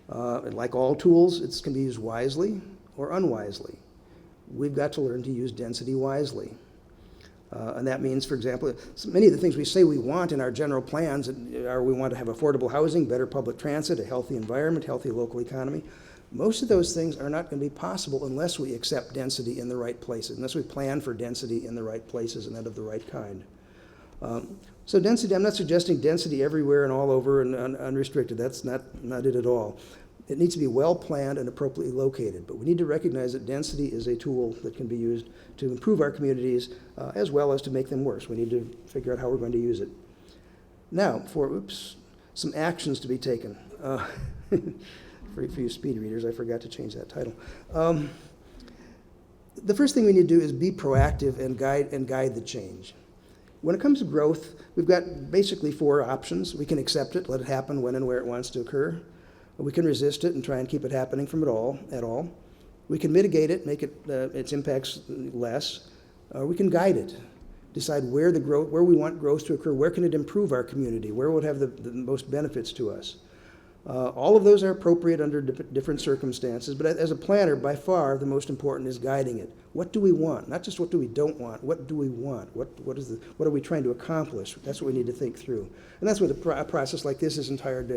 Like all tools, it can be used wisely or unwisely. We've got to learn to use density wisely. And that means, for example, many of the things we say we want in our general plans are we want to have affordable housing, better public transit, a healthy environment, healthy local economy. Most of those things are not going to be possible unless we accept density in the right places, unless we plan for density in the right places and of the right kind. So density, I'm not suggesting density everywhere and all over and unrestricted. That's not it at all. It needs to be well planned and appropriately located, but we need to recognize that density is a tool that can be used to improve our communities as well as to make them worse. We need to figure out how we're going to use it. Now, some actions to be taken. For you speed readers, I forgot to change that title. The first thing we need to do is be proactive and guide the change. When it comes to growth, we've got basically 4 options. We can accept it, let it happen when and where it wants to occur. We can resist it and try and keep it happening from at all. We can mitigate it, make its impacts less. We can guide it, decide where we want growth to occur, where can it improve our community, where will it have the most benefits to us. All of those are appropriate under different circumstances, but as a planner, by far the most important is guiding it. What do we want? Not just what do we don't want, what do we want? What are we trying to accomplish? That's what we need to think through. And that's what a process like this is intended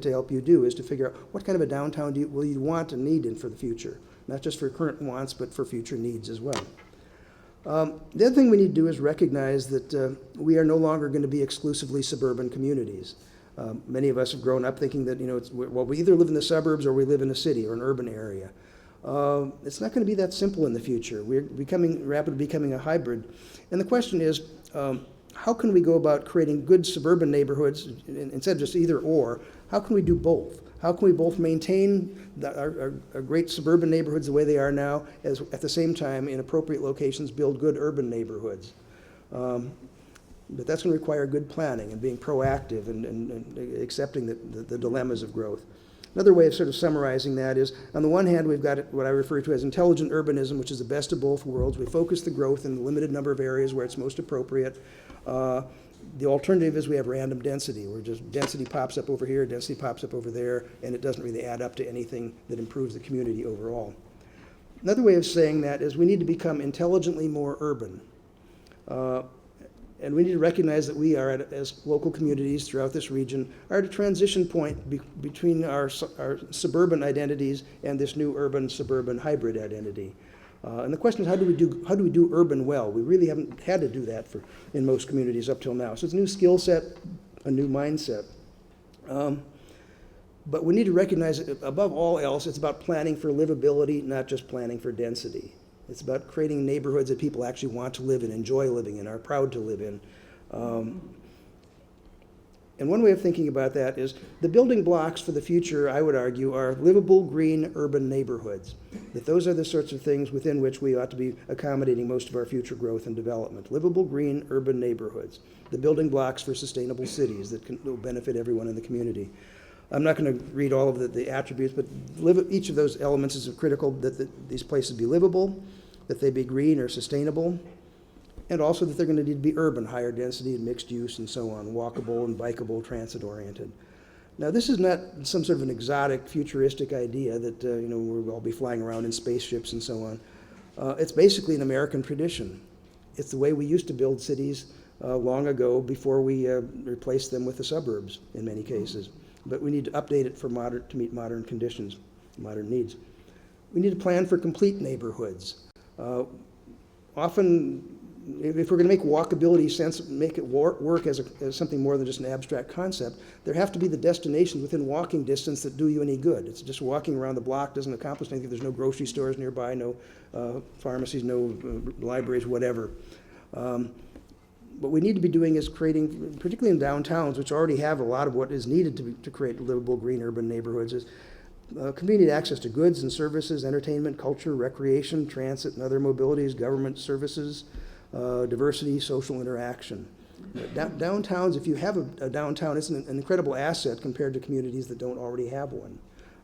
to help you do, is to figure out what kind of a downtown will you want and need for the future, not just for current wants, but for future needs as well. The other thing we need to do is recognize that we are no longer going to be exclusively suburban communities. Many of us have grown up thinking that we either live in the suburbs or we live in a city or an urban area. It's not going to be that simple in the future. We're rapidly becoming a hybrid. And the question is, how can we go about creating good suburban neighborhoods instead of just either or? How can we do both? How can we both maintain our great suburban neighborhoods the way they are now, as at the same time, in appropriate locations, build good urban neighborhoods? But that's going to require good planning and being proactive and accepting the dilemmas of growth. Another way of sort of summarizing that is, on the one hand, we've got what I refer to as intelligent urbanism, which is the best of both worlds. We focus the growth in the limited number of areas where it's most appropriate. The alternative is we have random density, where just density pops up over here, density pops up over there, and it doesn't really add up to anything that improves the community overall. Another way of saying that is we need to become intelligently more urban. And we need to recognize that we are, as local communities throughout this region, are at a transition point between our suburban identities and this new urban-suburban hybrid identity. And the question is, how do we do urban well? We really haven't had to do that in most communities up till now. So it's a new skill set, a new mindset. But we need to recognize that above all else, it's about planning for livability, not just planning for density. It's about creating neighborhoods that people actually want to live in, enjoy living in, are proud to live in. And one way of thinking about that is the building blocks for the future, I would argue, are livable, green, urban neighborhoods. That those are the sorts of things within which we ought to be accommodating most of our future growth and development. Livable, green, urban neighborhoods. The building blocks for sustainable cities that will benefit everyone in the community. I'm not going to read all of the attributes, but each of those elements is critical that these places be livable, that they be green or sustainable, and also that they're going to need to be urban, higher density and mixed use and so on, walkable and bikeable, transit-oriented. Now, this is not some sort of an exotic, futuristic idea that we'll all be flying around in spaceships and so on. It's basically an American tradition. It's the way we used to build cities long ago before we replaced them with the suburbs in many cases. But we need to update it to meet modern conditions, modern needs. We need to plan for complete neighborhoods. Often, if we're going to make walkability sense, make it work as something more than just an abstract concept, there have to be the destinations within walking distance that do you any good. It's just walking around the block doesn't accomplish anything. There's no grocery stores nearby, no pharmacies, no libraries, whatever. What we need to be doing is creating, particularly in downtowns, which already have a lot of what is needed to create livable, green, urban neighborhoods, is convenient access to goods and services, entertainment, culture, recreation, transit, and other mobilities, government services, diversity, social interaction. Downtowns, if you have a downtown, it's an incredible asset compared to communities that don't already have one.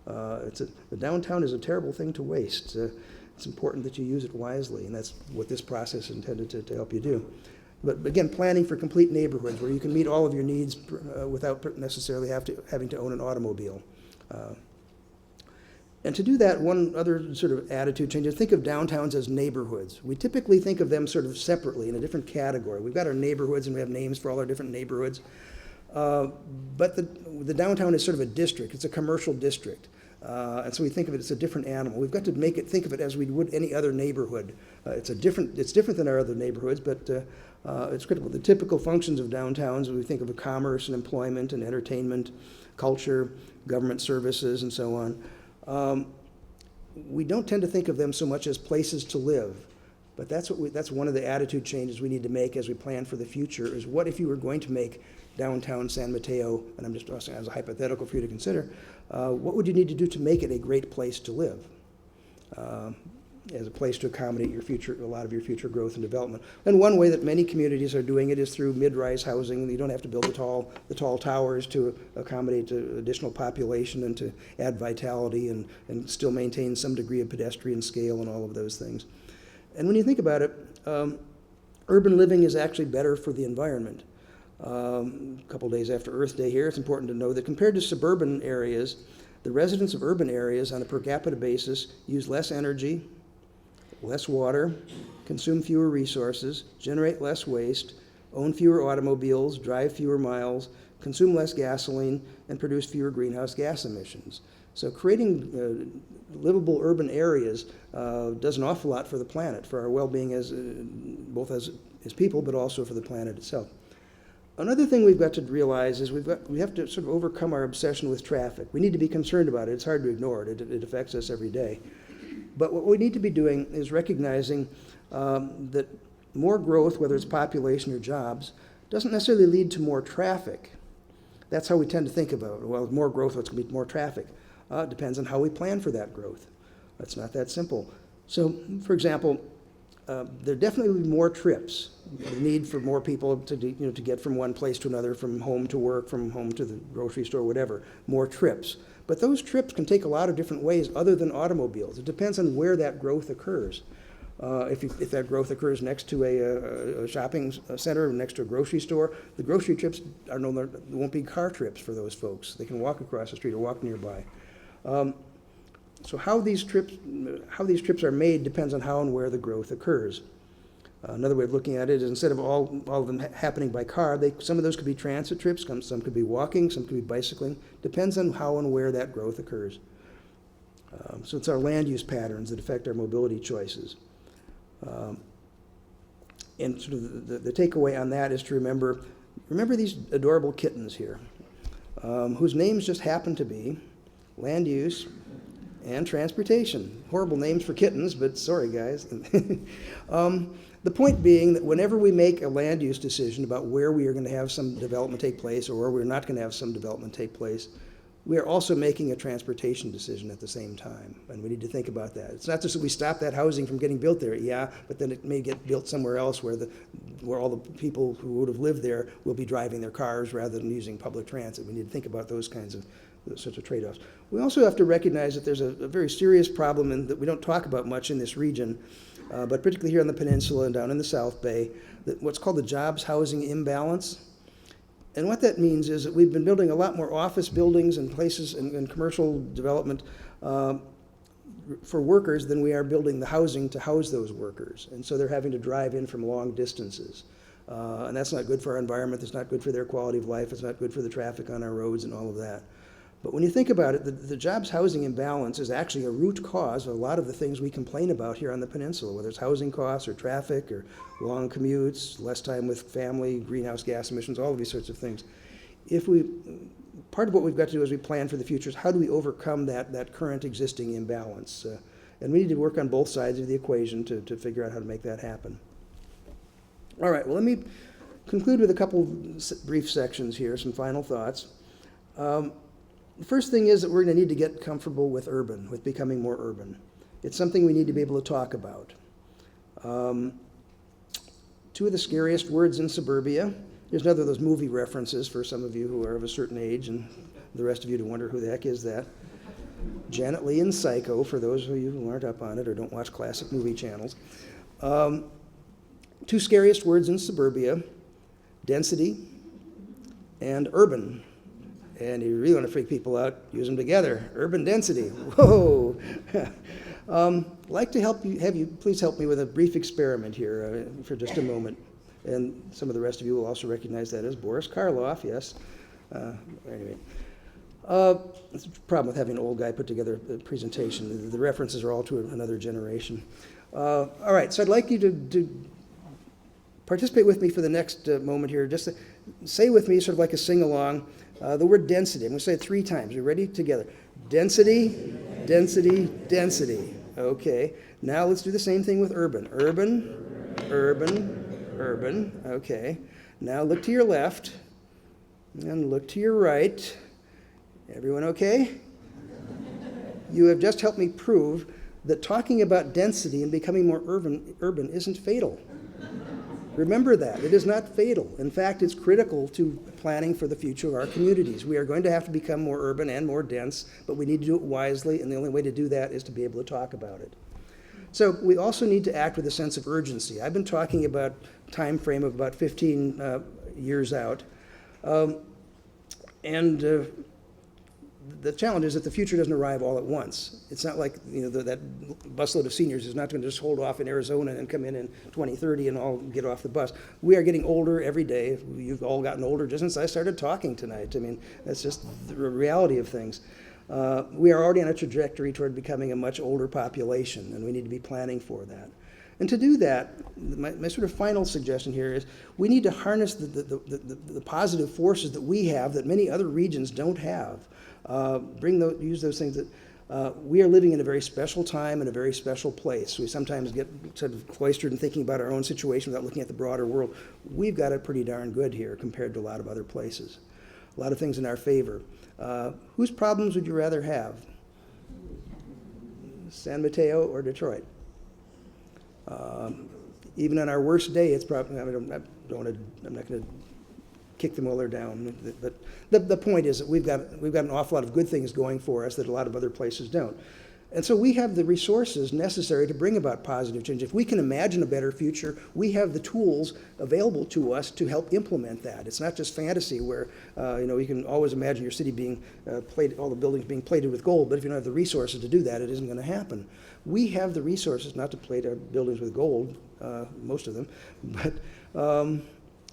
The downtown is a terrible thing to waste. It's important that you use it wisely, and that's what this process is intended to help you do. But again, planning for complete neighborhoods where you can meet all of your needs without necessarily having to own an automobile. And to do that, one other sort of attitude change is think of downtowns as neighborhoods. We typically think of them sort of separately in a different category. We've got our neighborhoods and we have names for all our different neighborhoods. But the downtown is sort of a district. It's a commercial district. And so we think of it as a different animal. We've got to think of it as we would any other neighborhood. It's different than our other neighborhoods, but it's critical. The typical functions of downtowns, we think of commerce and employment and entertainment, culture, government services, and so on. We don't tend to think of them so much as places to live, but that's one of the attitude changes we need to make as we plan for the future, is what if you were going to make downtown San Mateo, and I'm just asking as a hypothetical for you to consider, what would you need to do to make it a great place to live? As a place to accommodate a lot of your future growth and development. And one way that many communities are doing it is through mid-rise housing. You don't have to build the tall towers to accommodate additional population and to add vitality and still maintain some degree of pedestrian scale and all of those things. And when you think about it, urban living is actually better for the environment. A couple days after Earth Day here, it's important to know that compared to suburban areas, the residents of urban areas on a per capita basis use less energy, less water, consume fewer resources, generate less waste, own fewer automobiles, drive fewer miles, consume less gasoline, and produce fewer greenhouse gas emissions. So creating livable urban areas does an awful lot for the planet, for our well-being both as people, but also for the planet itself. Another thing we've got to realize is we have to sort of overcome our obsession with traffic. We need to be concerned about it. It's hard to ignore it. It affects us every day. But what we need to be doing is recognizing that more growth, whether it's population or jobs, doesn't necessarily lead to more traffic. That's how we tend to think about it. Well, more growth, it's going to be more traffic. It depends on how we plan for that growth. It's not that simple. So, for example, there definitely will be more trips. The need for more people to get from one place to another, from home to work, from home to the grocery store, whatever. More trips. But those trips can take a lot of different ways other than automobiles. It depends on where that growth occurs. If that growth occurs next to a shopping center, or next to a grocery store, the grocery trips won't be car trips for those folks. They can walk across the street or walk nearby. So how these trips are made depends on how and where the growth occurs. Another way of looking at it is instead of all of them happening by car, some of those could be transit trips, some could be walking, some could be bicycling. Depends on how and where that growth occurs. So it's our land use patterns that affect our mobility choices. And sort of the takeaway on that is to remember these adorable kittens here, whose names just happen to be land use and transportation. Horrible names for kittens, but sorry, guys. The point being that whenever we make a land use decision about where we are going to have some development take place or where we're not going to have some development take place, we are also making a transportation decision at the same time, and we need to think about that. It's not just that we stop that housing from getting built there, yeah, but then it may get built somewhere else where all the people who would have lived there will be driving their cars rather than using public transit. We need to think about those kinds of sorts of trade-offs. We also have to recognize that there's a very serious problem that we don't talk about much in this region, but particularly here on the peninsula and down in the South Bay, what's called the jobs housing imbalance. And what that means is that we've been building a lot more office buildings and places and commercial development for workers than we are building the housing to house those workers. And so they're having to drive in from long distances. And that's not good for our environment, it's not good for their quality of life, it's not good for the traffic on our roads and all of that. But when you think about it, the jobs housing imbalance is actually a root cause of a lot of the things we complain about here on the peninsula, whether it's housing costs or traffic or long commutes, less time with family, greenhouse gas emissions, all of these sorts of things. Part of what we've got to do as we plan for the future is how do we overcome that current existing imbalance? And we need to work on both sides of the equation to figure out how to make that happen. All right, well, let me conclude with a couple brief sections here, some final thoughts. The first thing is that we're going to need to get comfortable with becoming more urban. It's something we need to be able to talk about. Two of the scariest words in suburbia. There's another of those movie references for some of you who are of a certain age and the rest of you to wonder who the heck is that. Janet Leigh in Psycho, for those of you who aren't up on it or don't watch classic movie channels. Two scariest words in suburbia, density and urban. And you really want to freak people out, use them together. Urban density, whoa. I'd like to have you please help me with a brief experiment here for just a moment. And some of the rest of you will also recognize that as Boris Karloff, yes. Anyway, that's the problem with having an old guy put together a presentation. The references are all to another generation. All right, so I'd like you to participate with me for the next moment here. Just say with me, sort of like a sing-along, the word density. I'm going to say it 3 times. You ready? Together. Density, density, density. Okay. Now let's do the same thing with urban. Urban, urban, urban. Okay. Now look to your left and look to your right. Everyone okay? You have just helped me prove that talking about density and becoming more urban isn't fatal. Remember that. It is not fatal. In fact, it's critical to planning for the future of our communities. We are going to have to become more urban and more dense, but we need to do it wisely, and the only way to do that is to be able to talk about it. So we also need to act with a sense of urgency. I've been talking about a time frame of about 15 years out. The challenge is that the future doesn't arrive all at once. It's not like that busload of seniors is not going to just hold off in Arizona and come in 2030 and all get off the bus. We are getting older every day. You've all gotten older just since I started talking tonight. I mean, that's just the reality of things. We are already on a trajectory toward becoming a much older population, and we need to be planning for that. And to do that, my sort of final suggestion here is we need to harness the positive forces that we have that many other regions don't have. Use those things that we are living in a very special time and a very special place. We sometimes get sort of cloistered in thinking about our own situation without looking at the broader world. We've got it pretty darn good here compared to a lot of other places. A lot of things in our favor. Whose problems would you rather have? San Mateo or Detroit? Even on our worst day, it's probably, I'm not going to kick them while they're down. But the point is that we've got an awful lot of good things going for us that a lot of other places don't. And so we have the resources necessary to bring about positive change. If we can imagine a better future, we have the tools available to us to help implement that. It's not just fantasy where, you can always imagine your city being all the buildings being plated with gold, but if you don't have the resources to do that, it isn't going to happen. We have the resources not to plate our buildings with gold, most of them, but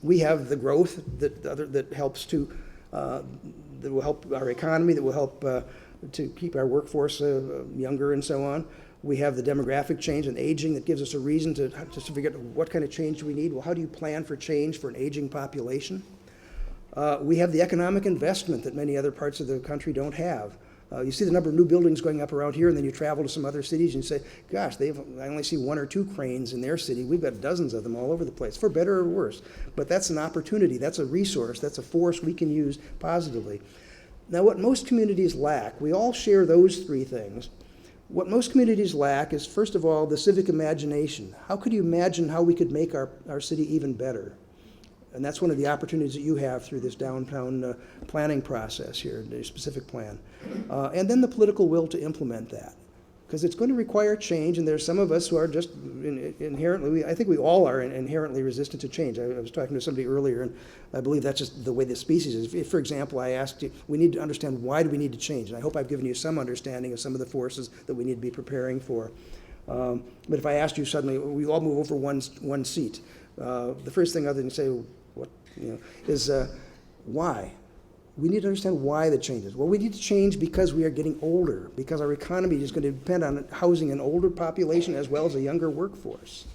we have the growth that helps that will help our economy, that will help to keep our workforce younger and so on. We have the demographic change and aging that gives us a reason to figure out what kind of change do we need. Well, how do you plan for change for an aging population? We have the economic investment that many other parts of the country don't have. You see the number of new buildings going up around here, and then you travel to some other cities and you say, gosh, I only see 1 or 2 cranes in their city. We've got dozens of them all over the place, for better or worse. But that's an opportunity, that's a resource, that's a force we can use positively. Now, what most communities lack, we all share those 3 things. What most communities lack is, first of all, the civic imagination. How could you imagine how we could make our city even better? And that's one of the opportunities that you have through this downtown planning process here, the specific plan. And then the political will to implement that. Because it's going to require change, and there's some of us who are just inherently, I think we all are inherently resistant to change. I was talking to somebody earlier, and I believe that's just the way the species is. If, for example, I asked you, we need to understand why do we need to change, and I hope I've given you some understanding of some of the forces that we need to be preparing for. But if I asked you suddenly, we all move over one seat, the first thing other than say, what, is why? We need to understand why the change is. Well, we need to change because we are getting older, because our economy is going to depend on housing an older population as well as a younger workforce.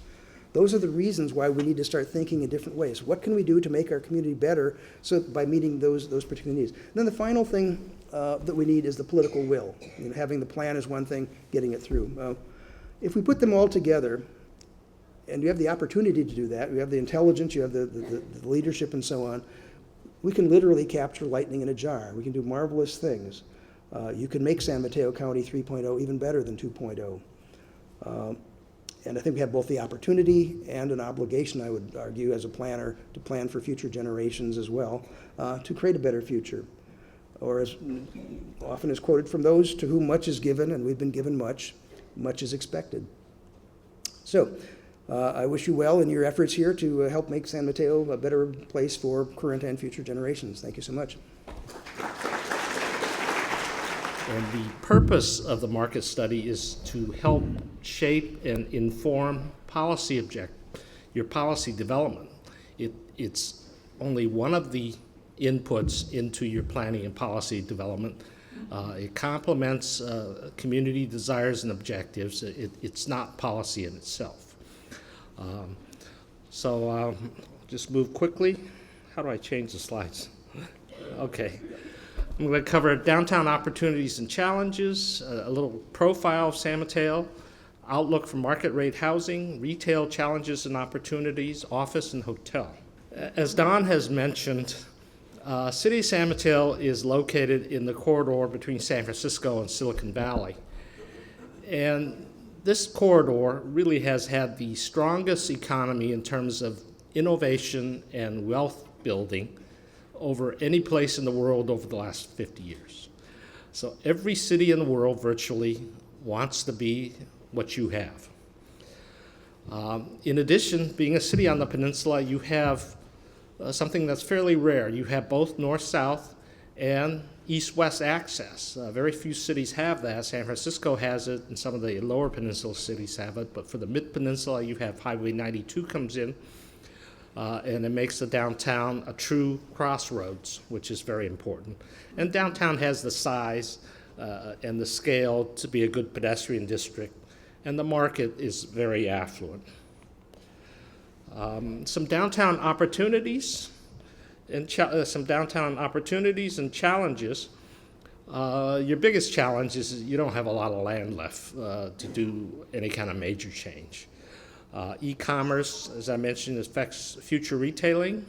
Those are the reasons why we need to start thinking in different ways. What can we do to make our community better by meeting those particular needs? And then the final thing that we need is the political will. Having the plan is one thing, getting it through. If we put them all together, and you have the opportunity to do that, you have the intelligence, you have the leadership and so on, we can literally capture lightning in a jar. We can do marvelous things. You can make San Mateo County 3.0 even better than 2.0. And I think we have both the opportunity and an obligation, I would argue, as a planner, to plan for future generations as well, to create a better future. Or as often is quoted from those to whom much is given, and we've been given much, much is expected. So, I wish you well in your efforts here to help make San Mateo a better place for current and future generations. Thank you so much. And the purpose of the market study is to help shape and inform your policy development. It's only one of the inputs into your planning and policy development. It complements community desires and objectives. It's not policy in itself. Just move quickly. How do I change the slides? Okay. I'm going to cover downtown opportunities and challenges, a little profile of San Mateo, outlook for market rate housing, retail challenges and opportunities, office and hotel. As Don has mentioned, City of San Mateo is located in the corridor between San Francisco and Silicon Valley. And this corridor really has had the strongest economy in terms of innovation and wealth building over any place in the world over the last 50 years. So every city in the world virtually wants to be what you have. In addition, being a city on the peninsula, you have something that's fairly rare. You have both north-south and east-west access. Very few cities have that. San Francisco has it, and some of the lower peninsula cities have it, but for the mid-peninsula, you have Highway 92 comes in, and it makes the downtown a true crossroads, which is very important. And downtown has the size and the scale to be a good pedestrian district, and the market is very affluent. Some downtown opportunities and challenges. Your biggest challenge is you don't have a lot of land left to do any kind of major change. E-commerce, as I mentioned, affects future retailing.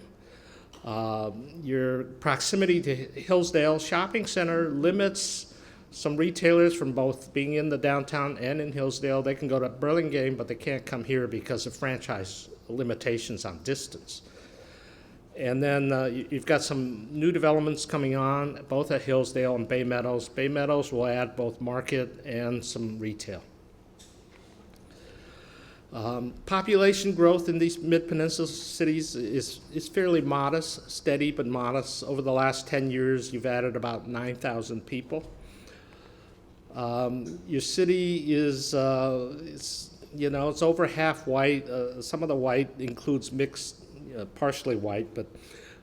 Your proximity to Hillsdale Shopping Center limits some retailers from both being in the downtown and in Hillsdale. They can go to Burlingame, but they can't come here because of franchise limitations on distance. And then you've got some new developments coming on, both at Hillsdale and Bay Meadows. Bay Meadows will add both market and some retail. Population growth in these mid-peninsula cities is fairly modest, steady but modest. Over the last 10 years, you've added about 9,000 people. Your city is, it's over half white. Some of the white includes mixed, partially white, but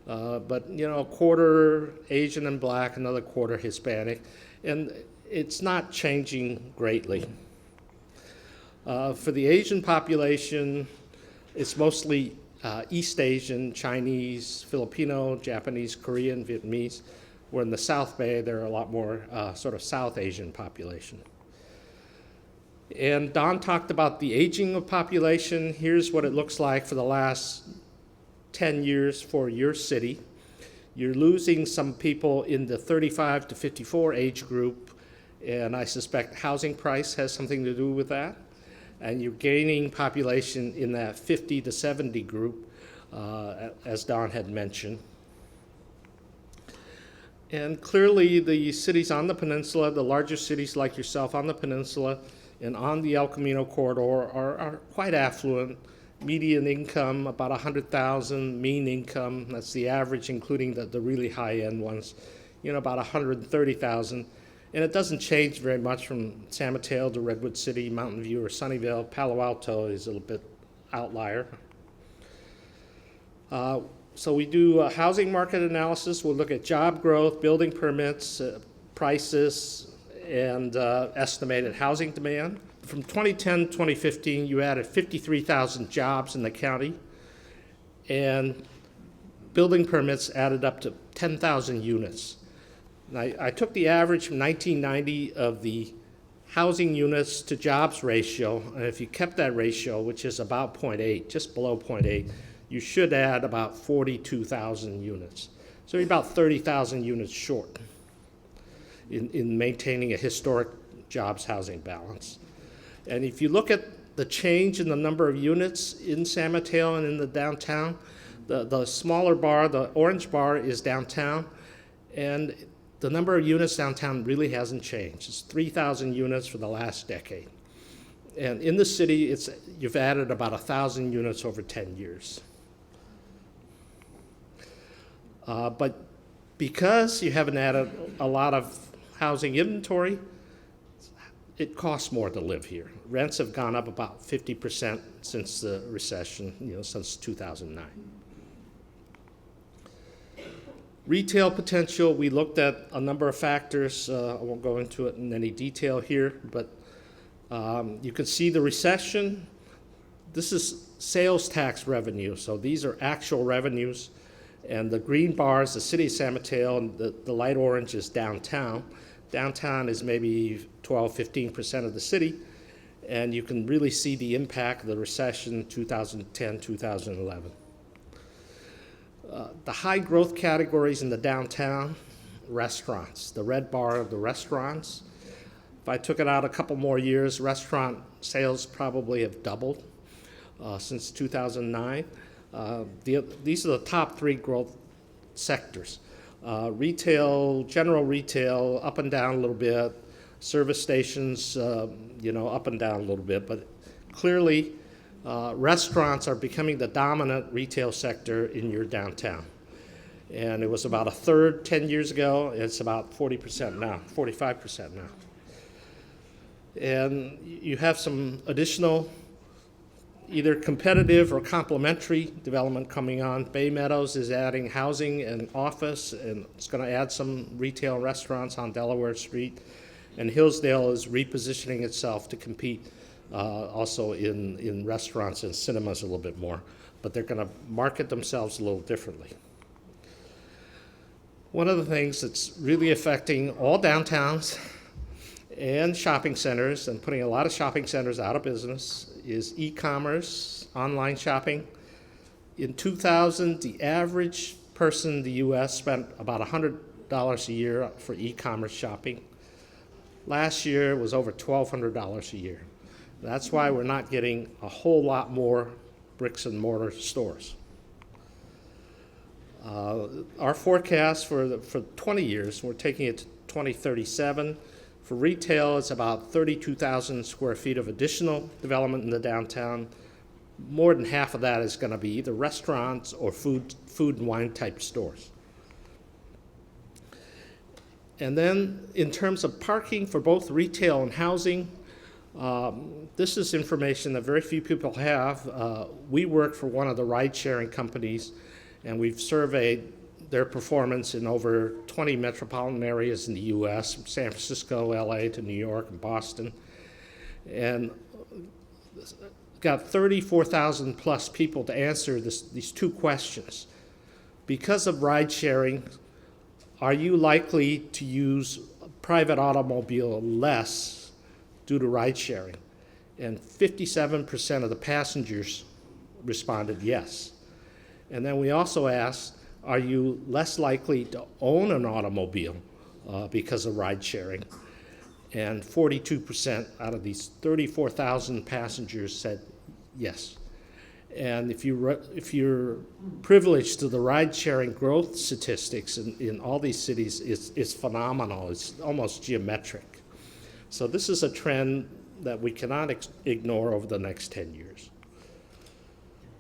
a quarter Asian and black, another quarter Hispanic, and it's not changing greatly. For the Asian population, it's mostly East Asian, Chinese, Filipino, Japanese, Korean, Vietnamese. Where in the South Bay, there are a lot more sort of South Asian population. And Don talked about the aging of population. Here's what it looks like for the last 10 years for your city. You're losing some people in the 35 to 54 age group, and I suspect housing price has something to do with that. And you're gaining population in that 50 to 70 group, as Don had mentioned. And clearly the cities on the peninsula, the larger cities like yourself on the peninsula and on the El Camino corridor are quite affluent. Median income about 100,000, mean income, that's the average including the really high-end ones, about 130,000. And it doesn't change very much from San Mateo to Redwood City, Mountain View, or Sunnyvale. Palo Alto is a little bit outlier. So we do a housing market analysis. We'll look at job growth, building permits, prices, and estimated housing demand. From 2010 to 2015, you added 53,000 jobs in the county, and building permits added up to 10,000 units. I took the average from 1990 of the housing units to jobs ratio, and if you kept that ratio, which is about 0.8, just below 0.8, you should add about 42,000 units. So you're about 30,000 units short in maintaining a historic jobs housing balance. And if you look at the change in the number of units in San Mateo and in the downtown, the smaller bar, the orange bar, is downtown, and the number of units downtown really hasn't changed. It's 3,000 units for the last decade. And in the city, you've added about 1,000 units over 10 years. But because you haven't added a lot of housing inventory, it costs more to live here. Rents have gone up about 50% since the recession, since 2009. Retail potential, we looked at a number of factors. I won't go into it in any detail here, but you can see the recession. This is sales tax revenue, so these are actual revenues. And the green bar is the city of San Mateo, and the light orange is downtown. Downtown is maybe 12, 15% of the city, and you can really see the impact of the recession 2010, 2011. The high growth categories in the downtown, restaurants, the red bar of the restaurants. If I took it out a couple more years, restaurant sales probably have doubled since 2009. These are the top three growth sectors. Retail, general retail, up and down a little bit. Service stations, up and down a little bit. But clearly, restaurants are becoming the dominant retail sector in your downtown. And it was about a third 10 years ago. It's about 40% now, 45% now. And you have some additional either competitive or complementary development coming on. Bay Meadows is adding housing and office, and it's going to add some retail restaurants on Delaware Street. And Hillsdale is repositioning itself to compete also in restaurants and cinemas a little bit more, but they're going to market themselves a little differently. One of the things that's really affecting all downtowns and shopping centers, and putting a lot of shopping centers out of business, is e-commerce, online shopping. In 2000, the average person in the U.S. spent about $100 a year for e-commerce shopping. Last year, it was over $1,200 a year. That's why we're not getting a whole lot more bricks and mortar stores. Our forecast for 20 years, we're taking it to 2037. For retail, it's about 32,000 square feet of additional development in the downtown. More than half of that is going to be either restaurants or food and wine type stores. And then in terms of parking for both retail and housing, this is information that very few people have. We work for one of the ride-sharing companies, and we've surveyed their performance in over 20 metropolitan areas in the U.S., from San Francisco, L.A. to New York and Boston. And got 34,000 plus people to answer these two questions. Because of ride-sharing, are you likely to use a private automobile less due to ride-sharing? And 57% of the passengers responded yes. And then we also asked, are you less likely to own an automobile because of ride-sharing? And 42% out of these 34,000 passengers said yes. And if you're privileged to the ride-sharing growth statistics in all these cities, it's phenomenal. It's almost geometric. So this is a trend that we cannot ignore over the next 10 years.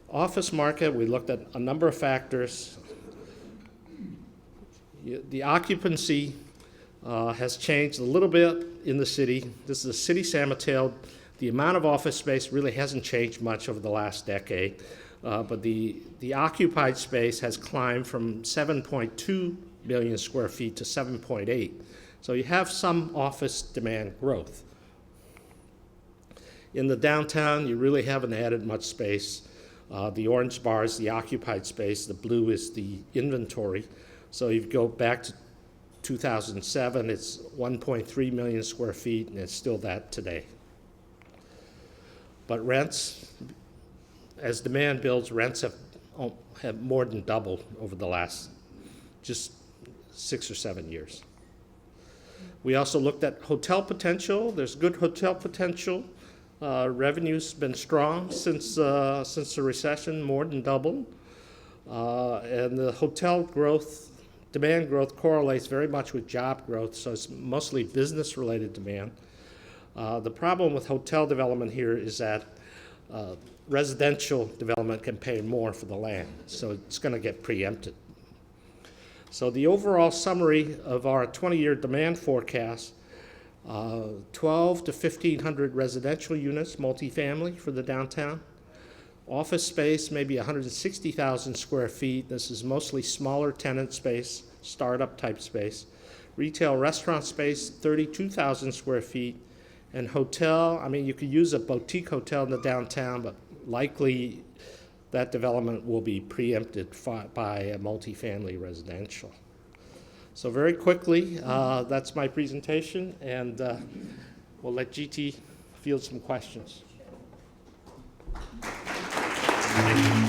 Office market, we looked at a number of factors. The occupancy has changed a little bit in the city. This is the city San Mateo. The amount of office space really hasn't changed much over the last decade, but the occupied space has climbed from 7.2 million square feet to 7.8. So you have some office demand growth. In the downtown, you really haven't added much space. The orange bar is the occupied space. The blue is the inventory. So if you go back to 2007, it's 1.3 million square feet, and it's still that today. But rents, as demand builds, rents have more than doubled over the last just 6 or 7 years. We also looked at hotel potential. There's good hotel potential. Revenue's been strong since the recession, more than doubled. And the hotel growth, demand growth correlates very much with job growth, so it's mostly business-related demand. The problem with hotel development here is that residential development can pay more for the land, so it's going to get preempted. So the overall summary of our 20-year demand forecast, 12 to 1,500 residential units, multifamily for the downtown. Office space, maybe 160,000 square feet. This is mostly smaller tenant space, startup type space. Retail restaurant space, 32,000 square feet. And hotel, I mean, you could use a boutique hotel in the downtown, but likely that development will be preempted by a multifamily residential. So very quickly, that's my presentation, and we'll let GT field some questions. Thank you.